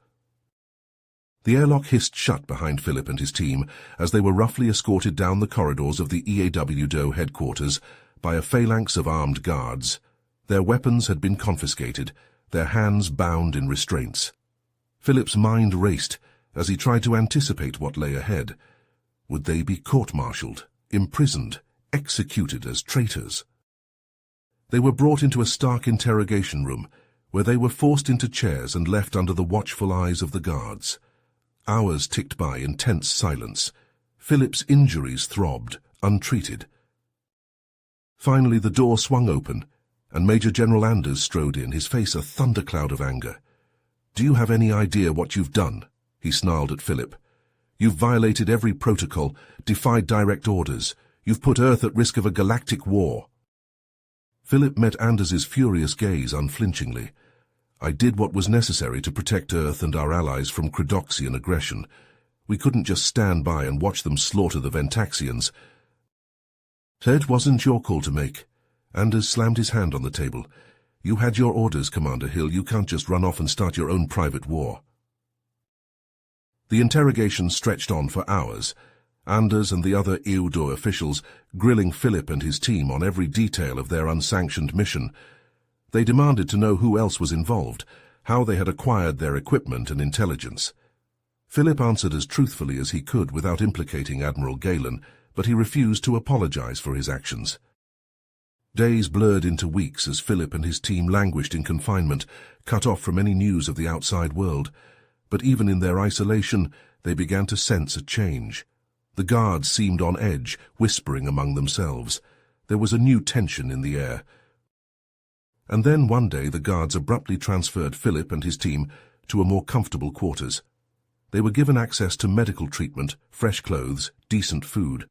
The airlock hissed shut behind Philip and his team as they were roughly escorted down the corridors of the EAW-DO headquarters by a phalanx of armed guards. Their weapons had been confiscated, their hands bound in restraints. Philip's mind raced as he tried to anticipate what lay ahead. Would they be court-martialed, imprisoned, executed as traitors? They were brought into a stark interrogation room, where they were forced into chairs and left under the watchful eyes of the guards. Hours ticked by in tense silence. Philip's injuries throbbed, untreated. Finally the door swung open, and Major General Anders strode in, his face a thundercloud of anger. "Do you have any idea what you've done?" he snarled at Philip. You've violated every protocol, defied direct orders. You've put Earth at risk of a galactic war. Philip met Anders's furious gaze unflinchingly. I did what was necessary to protect Earth and our allies from Credoxian aggression. We couldn't just stand by and watch them slaughter the Ventaxians. It wasn't your call to make. Anders slammed his hand on the table. You had your orders, Commander Hill. You can't just run off and start your own private war. The interrogation stretched on for hours. Anders and the other Eudor officials grilling Philip and his team on every detail of their unsanctioned mission. They demanded to know who else was involved, how they had acquired their equipment and intelligence. Philip answered as truthfully as he could without implicating Admiral Galen, but he refused to apologize for his actions. Days blurred into weeks as Philip and his team languished in confinement, cut off from any news of the outside world. But even in their isolation, they began to sense a change. The guards seemed on edge, whispering among themselves. There was a new tension in the air. And then one day the guards abruptly transferred Philip and his team to a more comfortable quarters. They were given access to medical treatment, fresh clothes, decent food.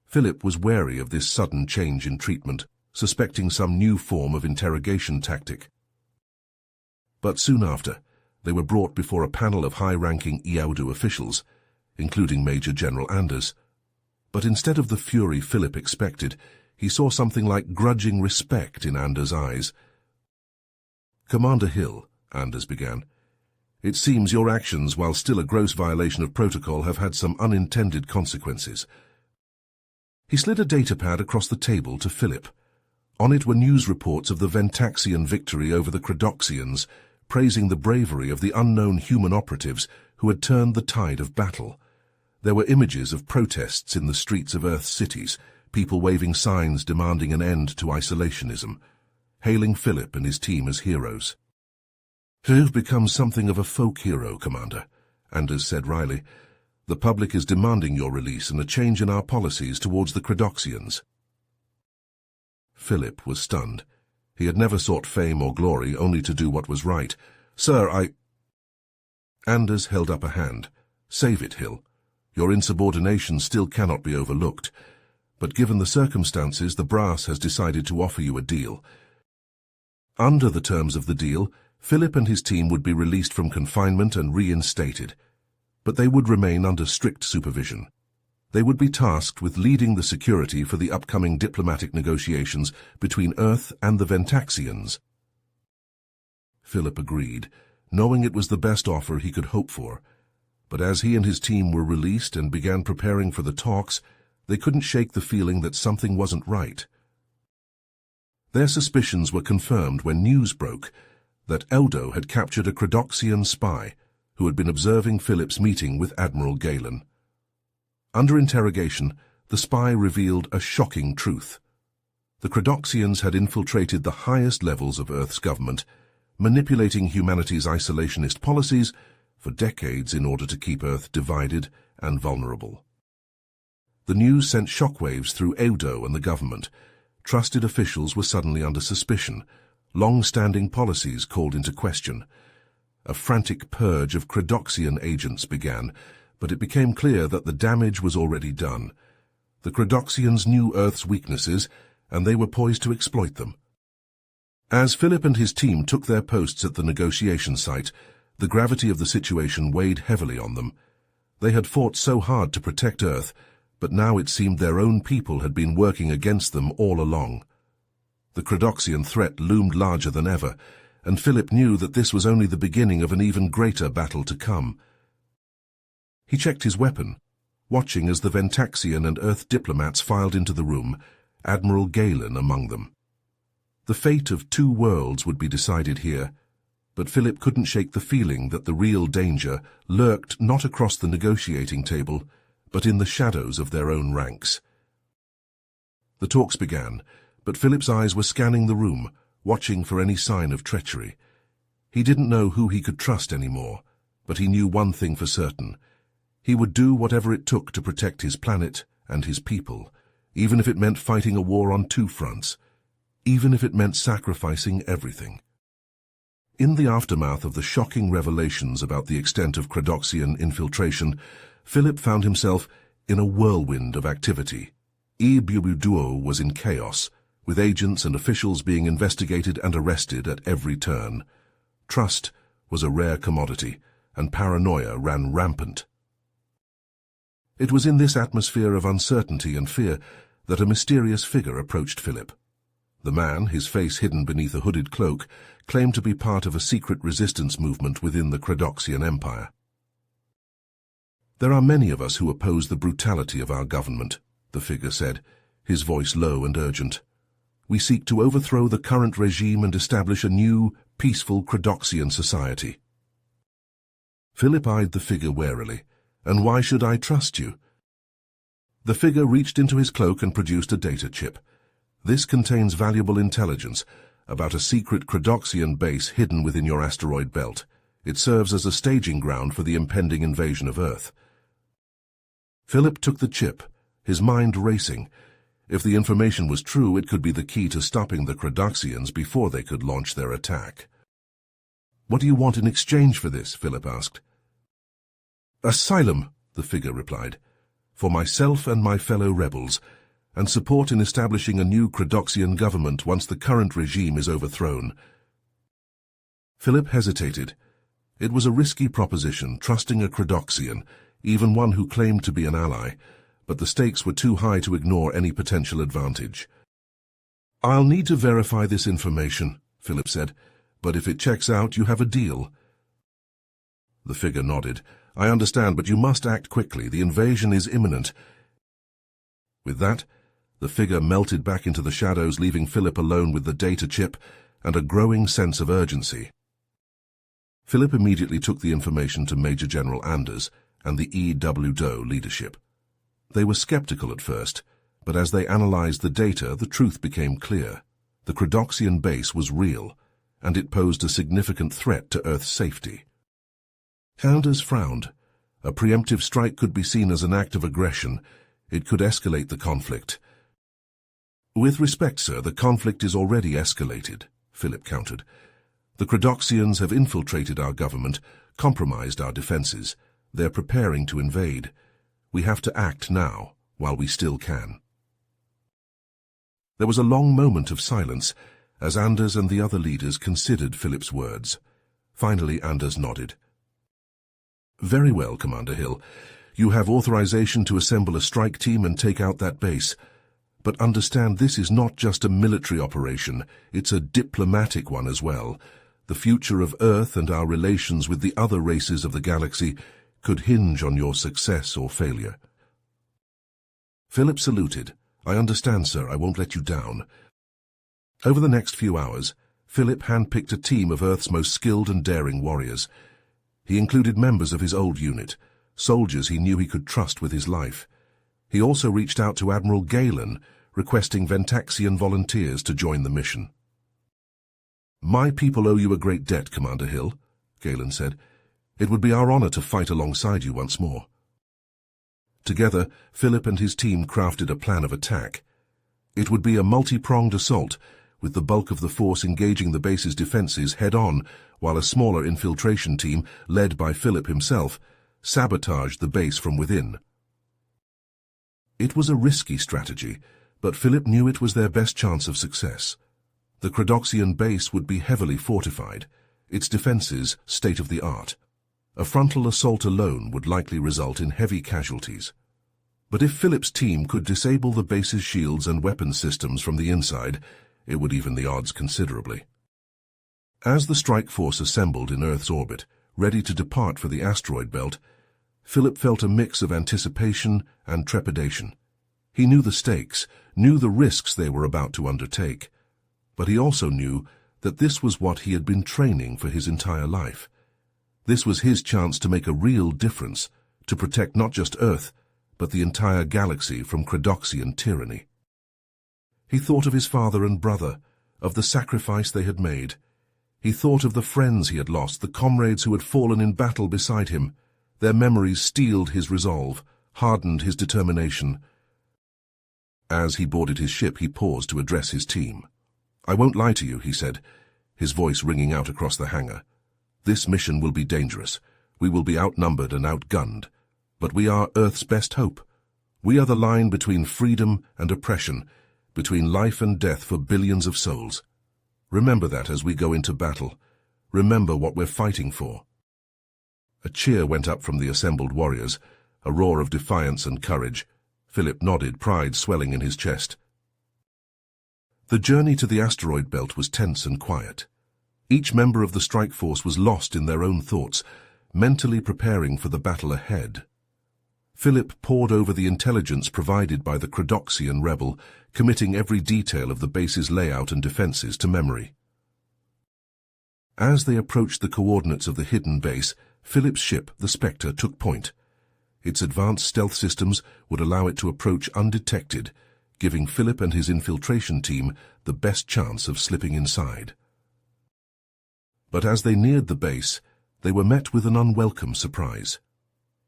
Philip was wary of this sudden change in treatment, suspecting some new form of interrogation tactic. But soon after, they were brought before a panel of high-ranking Eaudu officials, including Major General Anders. But instead of the fury Philip expected, he saw something like grudging respect in Anders' eyes. Commander Hill, Anders began, it seems your actions, while still a gross violation of protocol, have had some unintended consequences. He slid a datapad across the table to Philip. On it were news reports of the Ventaxian victory over the Credoxians, praising the bravery of the unknown human operatives who had turned the tide of battle. There were images of protests in the streets of Earth's cities, people waving signs demanding an end to isolationism, hailing Philip and his team as heroes. You've become something of a folk hero, Commander, Anders said wryly. The public is demanding your release and a change in our policies towards the Credoxians. Philip was stunned. He had never sought fame or glory, only to do what was right. Sir, Anders held up a hand. Save it, Hill. Your insubordination still cannot be overlooked. But given the circumstances, the brass has decided to offer you a deal. Under the terms of the deal, Philip and his team would be released from confinement and reinstated. But they would remain under strict supervision. They would be tasked with leading the security for the upcoming diplomatic negotiations between Earth and the Ventaxians. Philip agreed, knowing it was the best offer he could hope for. But as he and his team were released and began preparing for the talks, they couldn't shake the feeling that something wasn't right. Their suspicions were confirmed when news broke that Eldo had captured a Credoxian spy who had been observing Philip's meeting with Admiral Galen. Under interrogation, the spy revealed a shocking truth. The Credoxians had infiltrated the highest levels of Earth's government, manipulating humanity's isolationist policies for decades in order to keep Earth divided and vulnerable. The news sent shockwaves through Eudo and the government. Trusted officials were suddenly under suspicion. Long-standing policies called into question. A frantic purge of Credoxian agents began, but it became clear that the damage was already done. The Credoxians knew Earth's weaknesses, and they were poised to exploit them. As Philip and his team took their posts at the negotiation site, the gravity of the situation weighed heavily on them. They had fought so hard to protect Earth, but now it seemed their own people had been working against them all along. The Credoxian threat loomed larger than ever, and Philip knew that this was only the beginning of an even greater battle to come. He checked his weapon, watching as the Ventaxian and Earth diplomats filed into the room, Admiral Galen among them. The fate of two worlds would be decided here, but Philip couldn't shake the feeling that the real danger lurked not across the negotiating table, but in the shadows of their own ranks. The talks began, but Philip's eyes were scanning the room, watching for any sign of treachery. He didn't know who he could trust anymore, but he knew one thing for certain. He would do whatever it took to protect his planet and his people, even if it meant fighting a war on two fronts, even if it meant sacrificing everything. In the aftermath of the shocking revelations about the extent of Credoxian infiltration, Philip found himself in a whirlwind of activity. Duo was in chaos, with agents and officials being investigated and arrested at every turn. Trust was a rare commodity, and paranoia ran rampant. It was in this atmosphere of uncertainty and fear that a mysterious figure approached Philip. The man, his face hidden beneath a hooded cloak, claimed to be part of a secret resistance movement within the Credoxian Empire. "There are many of us who oppose the brutality of our government," the figure said, his voice low and urgent. "We seek to overthrow the current regime and establish a new, peaceful Credoxian society." Philip eyed the figure warily. "And why should I trust you?" The figure reached into his cloak and produced a data chip. "This contains valuable intelligence about a secret Credoxian base hidden within your asteroid belt. It serves as a staging ground for the impending invasion of Earth." Philip took the chip, his mind racing. If the information was true, it could be the key to stopping the Credoxians before they could launch their attack. "What do you want in exchange for this?" Philip asked. "Asylum," the figure replied, "for myself and my fellow rebels, and support in establishing a new Credoxian government once the current regime is overthrown." Philip hesitated. It was a risky proposition, trusting a Credoxian, even one who claimed to be an ally, but the stakes were too high to ignore any potential advantage. "I'll need to verify this information," Philip said, "but if it checks out, you have a deal." The figure nodded. "I understand, but you must act quickly. The invasion is imminent." With that, the figure melted back into the shadows, leaving Philip alone with the data chip and a growing sense of urgency. Philip immediately took the information to Major General Anders and the EWDO leadership. They were skeptical at first, but as they analyzed the data, the truth became clear. The Credoxian base was real, and it posed a significant threat to Earth's safety. Anders frowned. A preemptive strike could be seen as an act of aggression. It could escalate the conflict. "With respect, sir, the conflict is already escalated," Philip countered. "The Credoxians have infiltrated our government, compromised our defenses. They're preparing to invade. We have to act now, while we still can." There was a long moment of silence as Anders and the other leaders considered Philip's words. Finally, Anders nodded. "Very well, Commander Hill. You have authorization to assemble a strike team and take out that base. But understand, this is not just a military operation, it's a diplomatic one as well. The future of Earth and our relations with the other races of the galaxy could hinge on your success or failure." Philip saluted. "I understand, sir. I won't let you down." Over the next few hours, Philip handpicked a team of Earth's most skilled and daring warriors. He included members of his old unit, soldiers he knew he could trust with his life. He also reached out to Admiral Galen, requesting Ventaxian volunteers to join the mission. "My people owe you a great debt, Commander Hill," Galen said. "It would be our honor to fight alongside you once more." Together, Philip and his team crafted a plan of attack. It would be a multi-pronged assault, with the bulk of the force engaging the base's defenses head-on, while a smaller infiltration team, led by Philip himself, sabotaged the base from within. It was a risky strategy, but Philip knew it was their best chance of success. The Credoxian base would be heavily fortified, its defenses state-of-the-art. A frontal assault alone would likely result in heavy casualties. But if Philip's team could disable the base's shields and weapons systems from the inside, it would even the odds considerably. As the strike force assembled in Earth's orbit, ready to depart for the asteroid belt, Philip felt a mix of anticipation and trepidation. He knew the stakes, knew the risks they were about to undertake, but he also knew that this was what he had been training for his entire life. This was his chance to make a real difference, to protect not just Earth, but the entire galaxy from Credoxian tyranny. He thought of his father and brother, of the sacrifice they had made. He thought of the friends he had lost, the comrades who had fallen in battle beside him. Their memories steeled his resolve, hardened his determination. As he boarded his ship, he paused to address his team. "I won't lie to you," he said. his voice ringing out across the hangar. "This mission will be dangerous. We will be outnumbered and outgunned. But we are Earth's best hope. We are the line between freedom and oppression, between life and death for billions of souls. Remember that as we go into battle. Remember what we're fighting for." A cheer went up from the assembled warriors, a roar of defiance and courage. Philip nodded, pride swelling in his chest. The journey to the asteroid belt was tense and quiet. Each member of the strike force was lost in their own thoughts, mentally preparing for the battle ahead. Philip pored over the intelligence provided by the Credoxian rebel, committing every detail of the base's layout and defenses to memory. As they approached the coordinates of the hidden base, Philip's ship, the Spectre, took point. Its advanced stealth systems would allow it to approach undetected, giving Philip and his infiltration team the best chance of slipping inside. But as they neared the base, they were met with an unwelcome surprise.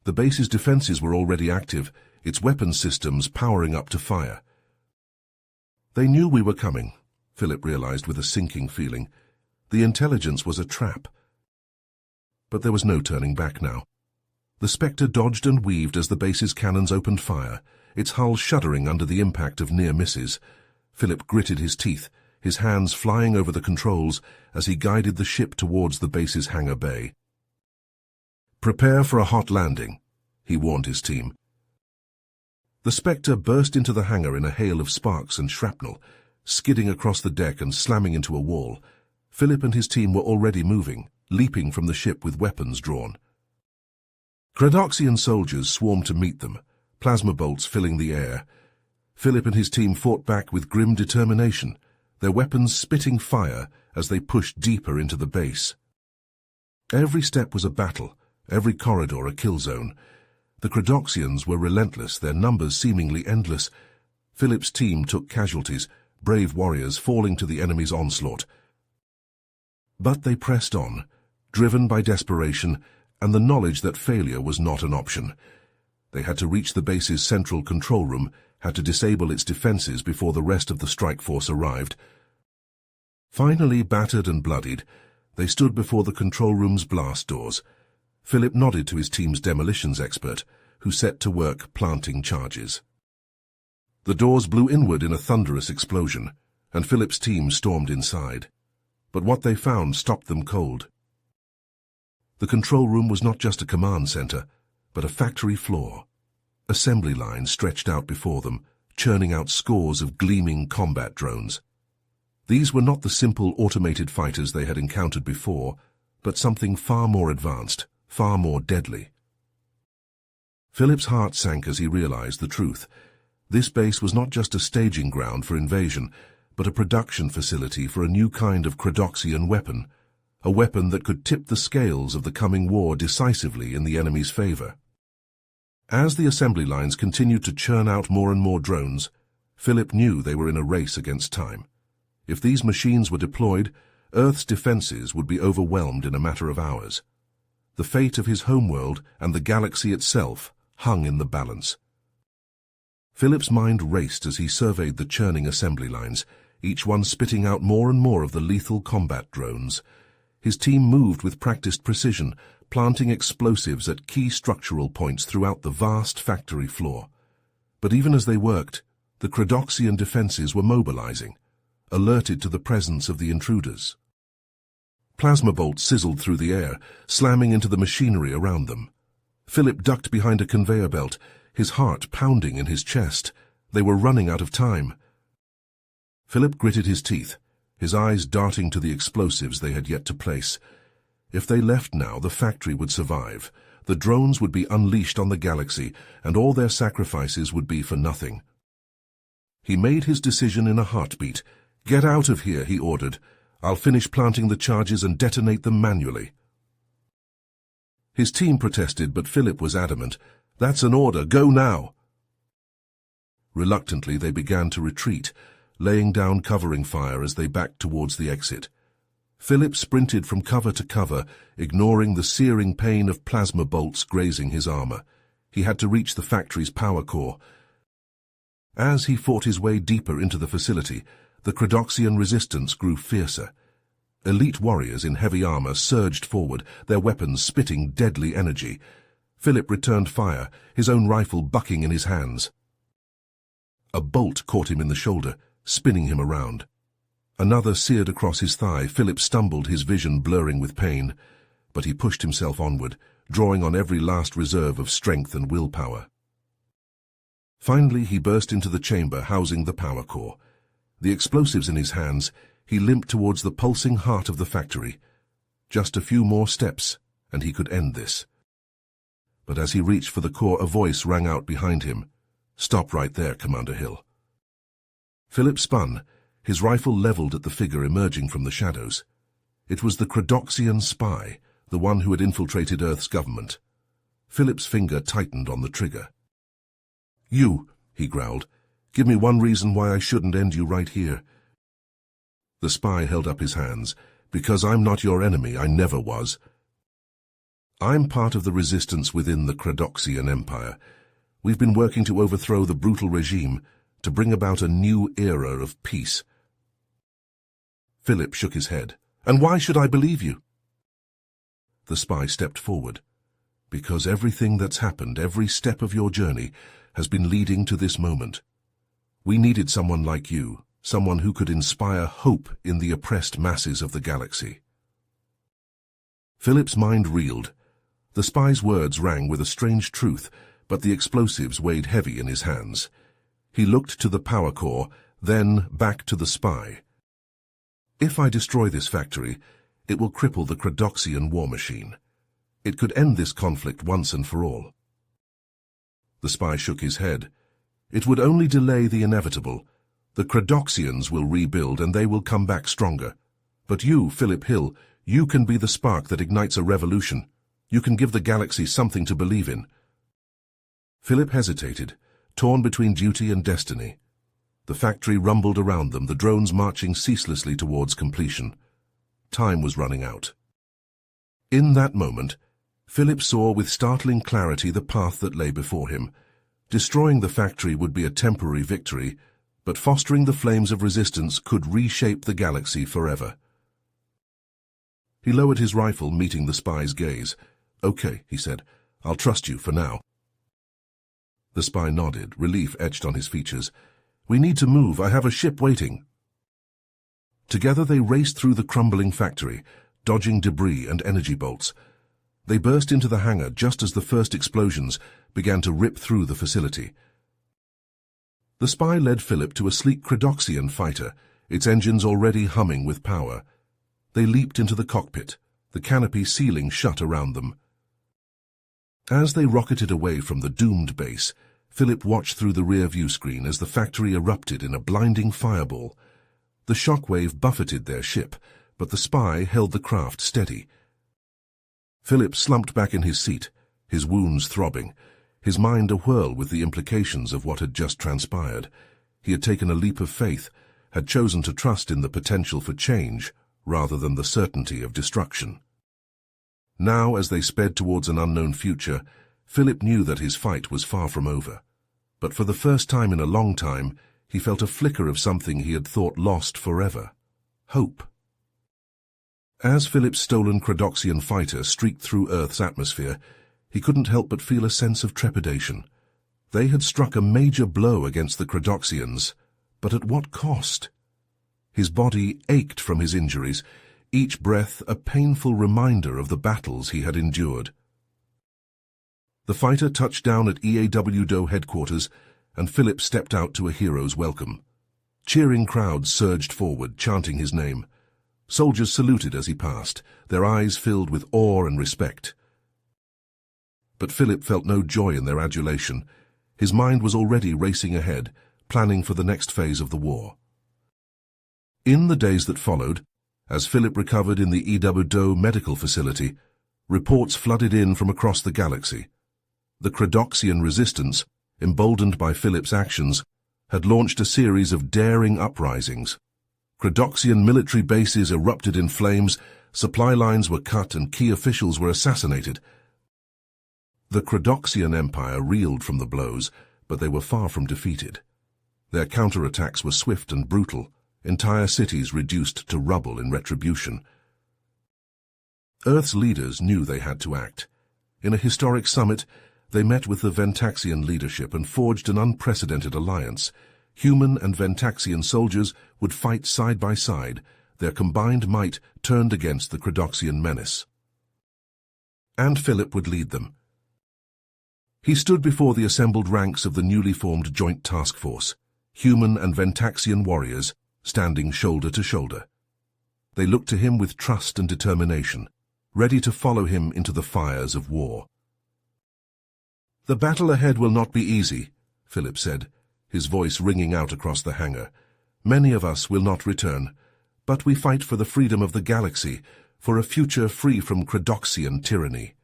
The base's defenses were already active, its weapons systems powering up to fire. They knew we were coming, Philip realized with a sinking feeling. The intelligence was a trap. But there was no turning back now. The Spectre dodged and weaved as the base's cannons opened fire, its hull shuddering under the impact of near misses. Philip gritted his teeth, his hands flying over the controls as he guided the ship towards the base's hangar bay. "Prepare for a hot landing," he warned his team. The Spectre burst into the hangar in a hail of sparks and shrapnel, skidding across the deck and slamming into a wall. Philip and his team were already moving, leaping from the ship with weapons drawn. Credoxian soldiers swarmed to meet them, plasma bolts filling the air. Philip and his team fought back with grim determination, their weapons spitting fire as they pushed deeper into the base. Every step was a battle, every corridor a kill zone. The Credoxians were relentless, their numbers seemingly endless. Philip's team took casualties, brave warriors falling to the enemy's onslaught. But they pressed on, driven by desperation and the knowledge that failure was not an option. They had to reach the base's central control room, had to disable its defenses before the rest of the strike force arrived. Finally, battered and bloodied, they stood before the control room's blast doors. Philip nodded to his team's demolitions expert, who set to work planting charges. The doors blew inward in a thunderous explosion, and Philip's team stormed inside. But what they found stopped them cold. The control room was not just a command center, but a factory floor. Assembly lines stretched out before them, churning out scores of gleaming combat drones. These were not the simple automated fighters they had encountered before, but something far more advanced, far more deadly. Philip's heart sank as he realized the truth. This base was not just a staging ground for invasion, but a production facility for a new kind of Credoxian weapon, a weapon that could tip the scales of the coming war decisively in the enemy's favor. As the assembly lines continued to churn out more and more drones, Philip knew they were in a race against time. If these machines were deployed, Earth's defenses would be overwhelmed in a matter of hours. The fate of his homeworld and the galaxy itself hung in the balance. Philip's mind raced as he surveyed the churning assembly lines, each one spitting out more and more of the lethal combat drones. His team moved with practiced precision, planting explosives at key structural points throughout the vast factory floor. But even as they worked, the Credoxian defenses were mobilizing, alerted to the presence of the intruders. Plasma bolts sizzled through the air, slamming into the machinery around them. Philip ducked behind a conveyor belt, his heart pounding in his chest. They were running out of time. Philip gritted his teeth, his eyes darting to the explosives they had yet to place. If they left now, the factory would survive. The drones would be unleashed on the galaxy, and all their sacrifices would be for nothing. He made his decision in a heartbeat. "Get out of here," he ordered. "I'll finish planting the charges and detonate them manually." His team protested, but Philip was adamant. "That's an order. Go now." Reluctantly, they began to retreat, laying down covering fire as they backed towards the exit. Philip sprinted from cover to cover, ignoring the searing pain of plasma bolts grazing his armor. He had to reach the factory's power core. As he fought his way deeper into the facility, the Credoxian resistance grew fiercer. Elite warriors in heavy armor surged forward, their weapons spitting deadly energy. Philip returned fire, his own rifle bucking in his hands. A bolt caught him in the shoulder, spinning him around. Another seared across his thigh. Philip stumbled, his vision blurring with pain, but he pushed himself onward, drawing on every last reserve of strength and willpower. Finally, he burst into the chamber housing the power core. The explosives in his hands, he limped towards the pulsing heart of the factory. Just a few more steps, and he could end this. But as he reached for the core, a voice rang out behind him. "Stop right there, Commander Hill." Philip spun, his rifle leveled at the figure emerging from the shadows. It was the Credoxian spy, the one who had infiltrated Earth's government. Philip's finger tightened on the trigger. "You," he growled, "give me one reason why I shouldn't end you right here." The spy held up his hands. "Because I'm not your enemy, I never was. I'm part of the resistance within the Credoxian Empire. We've been working to overthrow the brutal regime, to bring about a new era of peace." Philip shook his head. "And why should I believe you?" The spy stepped forward. "Because everything that's happened, every step of your journey, has been leading to this moment. We needed someone like you, someone who could inspire hope in the oppressed masses of the galaxy." Philip's mind reeled. The spy's words rang with a strange truth, but the explosives weighed heavy in his hands. He looked to the power core, then back to the spy. "If I destroy this factory, it will cripple the Credoxian war machine. It could end this conflict once and for all." The spy shook his head. "It would only delay the inevitable. The Credoxians will rebuild and they will come back stronger. But you, Philip Hill, you can be the spark that ignites a revolution. You can give the galaxy something to believe in." Philip hesitated, torn between duty and destiny. The factory rumbled around them, the drones marching ceaselessly towards completion. Time was running out. In that moment, Philip saw with startling clarity the path that lay before him. Destroying the factory would be a temporary victory, but fostering the flames of resistance could reshape the galaxy forever. He lowered his rifle, meeting the spy's gaze. "Okay," he said, "I'll trust you for now." The spy nodded, relief etched on his features. "We need to move. I have a ship waiting." Together they raced through the crumbling factory, dodging debris and energy bolts. They burst into the hangar just as the first explosions began to rip through the facility. The spy led Philip to a sleek Credoxian fighter, its engines already humming with power. They leaped into the cockpit, the canopy sealing shut around them. As they rocketed away from the doomed base, Philip watched through the rear-view screen as the factory erupted in a blinding fireball. The shockwave buffeted their ship, but the spy held the craft steady. Philip slumped back in his seat, his wounds throbbing, his mind awhirl with the implications of what had just transpired. He had taken a leap of faith, had chosen to trust in the potential for change rather than the certainty of destruction. Now, as they sped towards an unknown future, Philip knew that his fight was far from over. But for the first time in a long time, he felt a flicker of something he had thought lost forever: hope. As Philip's stolen Credoxian fighter streaked through Earth's atmosphere, he couldn't help but feel a sense of trepidation. They had struck a major blow against the Credoxians, but at what cost? His body ached from his injuries, each breath a painful reminder of the battles he had endured. The fighter touched down at EAW-DO headquarters, and Philip stepped out to a hero's welcome. Cheering crowds surged forward, chanting his name. Soldiers saluted as he passed, their eyes filled with awe and respect. But Philip felt no joy in their adulation. His mind was already racing ahead, planning for the next phase of the war. In the days that followed, as Philip recovered in the EAW-DO medical facility, reports flooded in from across the galaxy. The Credoxian resistance, emboldened by Philip's actions, had launched a series of daring uprisings. Credoxian military bases erupted in flames, supply lines were cut, and key officials were assassinated. The Credoxian Empire reeled from the blows, but they were far from defeated. Their counterattacks were swift and brutal, entire cities reduced to rubble in retribution. Earth's leaders knew they had to act. In a historic summit, they met with the Ventaxian leadership and forged an unprecedented alliance. Human and Ventaxian soldiers would fight side by side, their combined might turned against the Credoxian menace. And Philip would lead them. He stood before the assembled ranks of the newly formed Joint Task Force, human and Ventaxian warriors, standing shoulder to shoulder. They looked to him with trust and determination, ready to follow him into the fires of war. "The battle ahead will not be easy," Philip said, his voice ringing out across the hangar. "Many of us will not return, but we fight for the freedom of the galaxy, for a future free from Credoxian tyranny."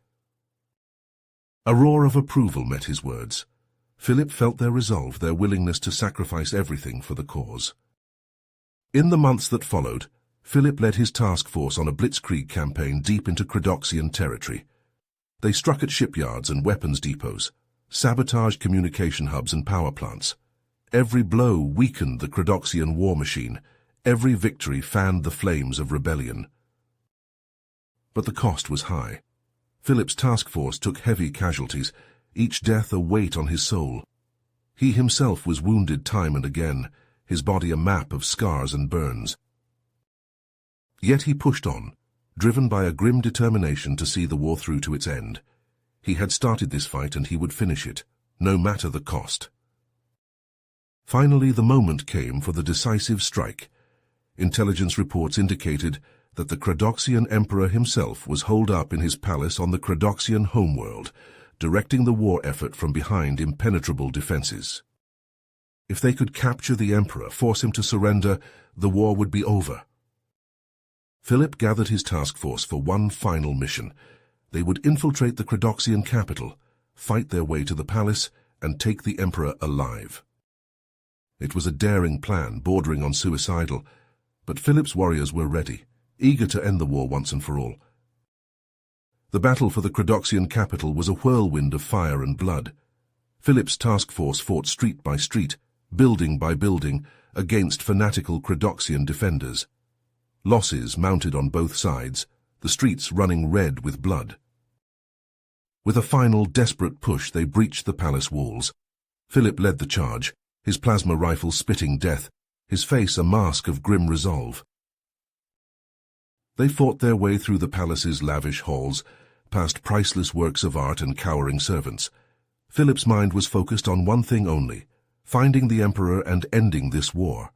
A roar of approval met his words. Philip felt their resolve, their willingness to sacrifice everything for the cause. In the months that followed, Philip led his task force on a blitzkrieg campaign deep into Credoxian territory. They struck at shipyards and weapons depots, sabotaged communication hubs and power plants. Every blow weakened the Credoxian war machine. Every victory fanned the flames of rebellion. But the cost was high. Philip's task force took heavy casualties, each death a weight on his soul. He himself was wounded time and again, his body a map of scars and burns. Yet he pushed on, driven by a grim determination to see the war through to its end. He had started this fight and he would finish it, no matter the cost. Finally, the moment came for the decisive strike. Intelligence reports indicated that the Credoxian Emperor himself was holed up in his palace on the Credoxian homeworld, directing the war effort from behind impenetrable defenses. If they could capture the Emperor, force him to surrender, the war would be over. Philip gathered his task force for one final mission. They would infiltrate the Credoxian capital, fight their way to the palace, and take the Emperor alive. It was a daring plan, bordering on suicidal, but Philip's warriors were ready, eager to end the war once and for all. The battle for the Credoxian capital was a whirlwind of fire and blood. Philip's task force fought street by street, building by building, against fanatical Credoxian defenders. Losses mounted on both sides, the streets running red with blood. With a final, desperate push, they breached the palace walls. Philip led the charge, his plasma rifle spitting death, his face a mask of grim resolve. They fought their way through the palace's lavish halls, past priceless works of art and cowering servants. Philip's mind was focused on one thing only, finding the Emperor and ending this war.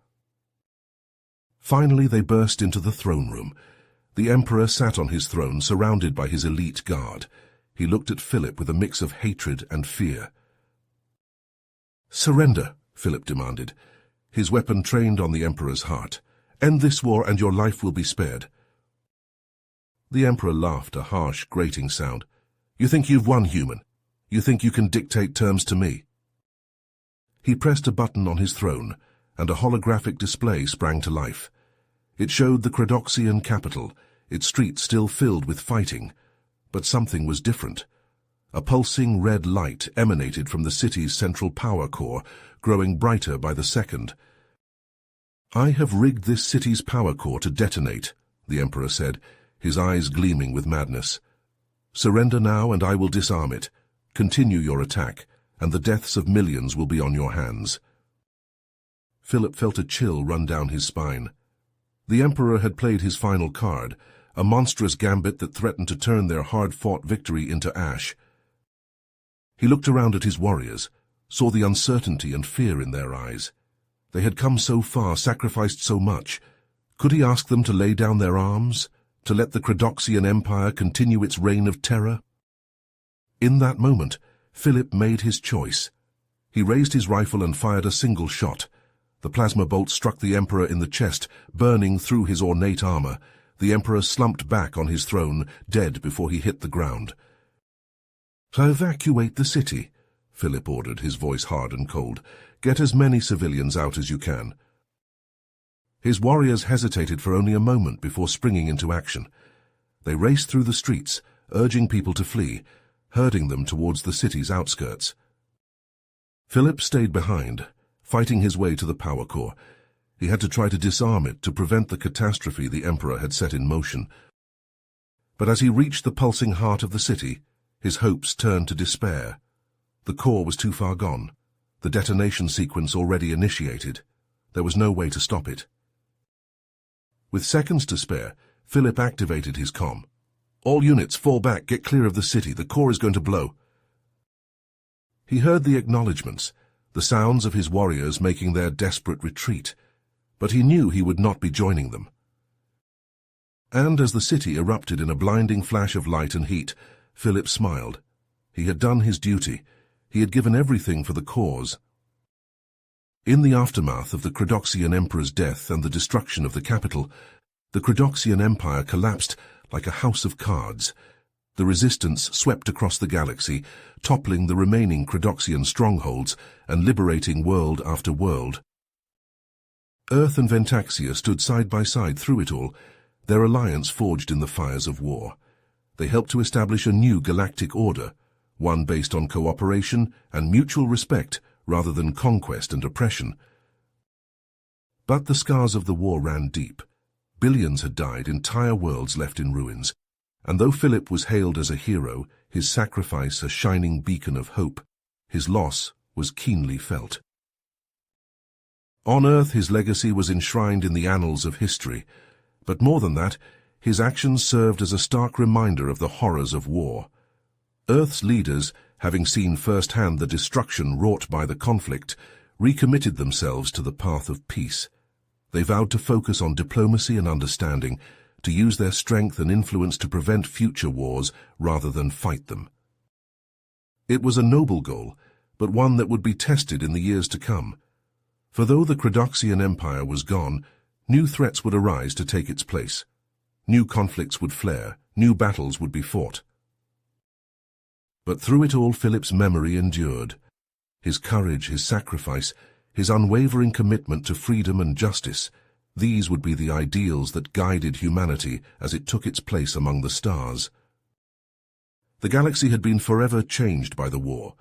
Finally, they burst into the throne room. The Emperor sat on his throne, surrounded by his elite guard. He looked at Philip with a mix of hatred and fear. "Surrender," Philip demanded, his weapon trained on the Emperor's heart. "End this war and your life will be spared." The Emperor laughed, a harsh, grating sound. "You think you've won, human? You think you can dictate terms to me?" He pressed a button on his throne, and a holographic display sprang to life. It showed the Credoxian capital, its streets still filled with fighting. But something was different. A pulsing red light emanated from the city's central power core, growing brighter by the second. "I have rigged this city's power core to detonate," the Emperor said, his eyes gleaming with madness. "Surrender now and I will disarm it. Continue your attack, and the deaths of millions will be on your hands." Philip felt a chill run down his spine. The Emperor had played his final card, a monstrous gambit that threatened to turn their hard-fought victory into ash. He looked around at his warriors, saw the uncertainty and fear in their eyes. They had come so far, sacrificed so much. Could he ask them to lay down their arms, to let the Credoxian Empire continue its reign of terror? In that moment, Philip made his choice. He raised his rifle and fired a single shot. The plasma bolt struck the Emperor in the chest, burning through his ornate armor. The Emperor slumped back on his throne, dead before he hit the ground. "Evacuate the city," Philip ordered, his voice hard and cold. "Get as many civilians out as you can." His warriors hesitated for only a moment before springing into action. They raced through the streets, urging people to flee, herding them towards the city's outskirts. Philip stayed behind, fighting his way to the power core. He had to try to disarm it to prevent the catastrophe the Emperor had set in motion. But as he reached the pulsing heart of the city, his hopes turned to despair. The core was too far gone, the detonation sequence already initiated. There was no way to stop it. With seconds to spare, Philip activated his comm. "All units, fall back, get clear of the city, the core is going to blow." He heard the acknowledgements, the sounds of his warriors making their desperate retreat, but he knew he would not be joining them. And as the city erupted in a blinding flash of light and heat, Philip smiled. He had done his duty. He had given everything for the cause. In the aftermath of the Credoxian Emperor's death and the destruction of the capital, the Credoxian Empire collapsed like a house of cards. The resistance swept across the galaxy, toppling the remaining Credoxian strongholds and liberating world after world. Earth and Ventaxia stood side by side through it all, their alliance forged in the fires of war. They helped to establish a new galactic order, one based on cooperation and mutual respect rather than conquest and oppression. But the scars of the war ran deep. Billions had died, entire worlds left in ruins. And though Philip was hailed as a hero, his sacrifice a shining beacon of hope, his loss was keenly felt. On Earth, his legacy was enshrined in the annals of history. But more than that, his actions served as a stark reminder of the horrors of war. Earth's leaders, having seen firsthand the destruction wrought by the conflict, recommitted themselves to the path of peace. They vowed to focus on diplomacy and understanding, to use their strength and influence to prevent future wars rather than fight them. It was a noble goal, but one that would be tested in the years to come. For though the Credoxian Empire was gone, new threats would arise to take its place. New conflicts would flare, new battles would be fought. But through it all, Philip's memory endured. His courage, his sacrifice, his unwavering commitment to freedom and justice, these would be the ideals that guided humanity as it took its place among the stars. The galaxy had been forever changed by the war,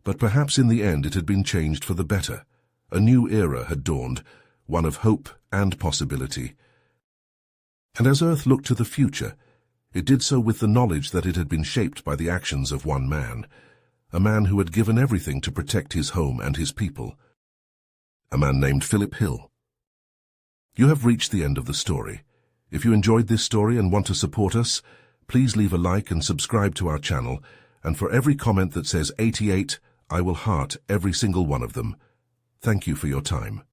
but perhaps in the end it had been changed for the better. A new era had dawned, one of hope and possibility. And as Earth looked to the future, it did so with the knowledge that it had been shaped by the actions of one man, a man who had given everything to protect his home and his people, a man named Philip Hill. You have reached the end of the story. If you enjoyed this story and want to support us, please leave a like and subscribe to our channel, and for every comment that says 88, I will heart every single one of them. Thank you for your time.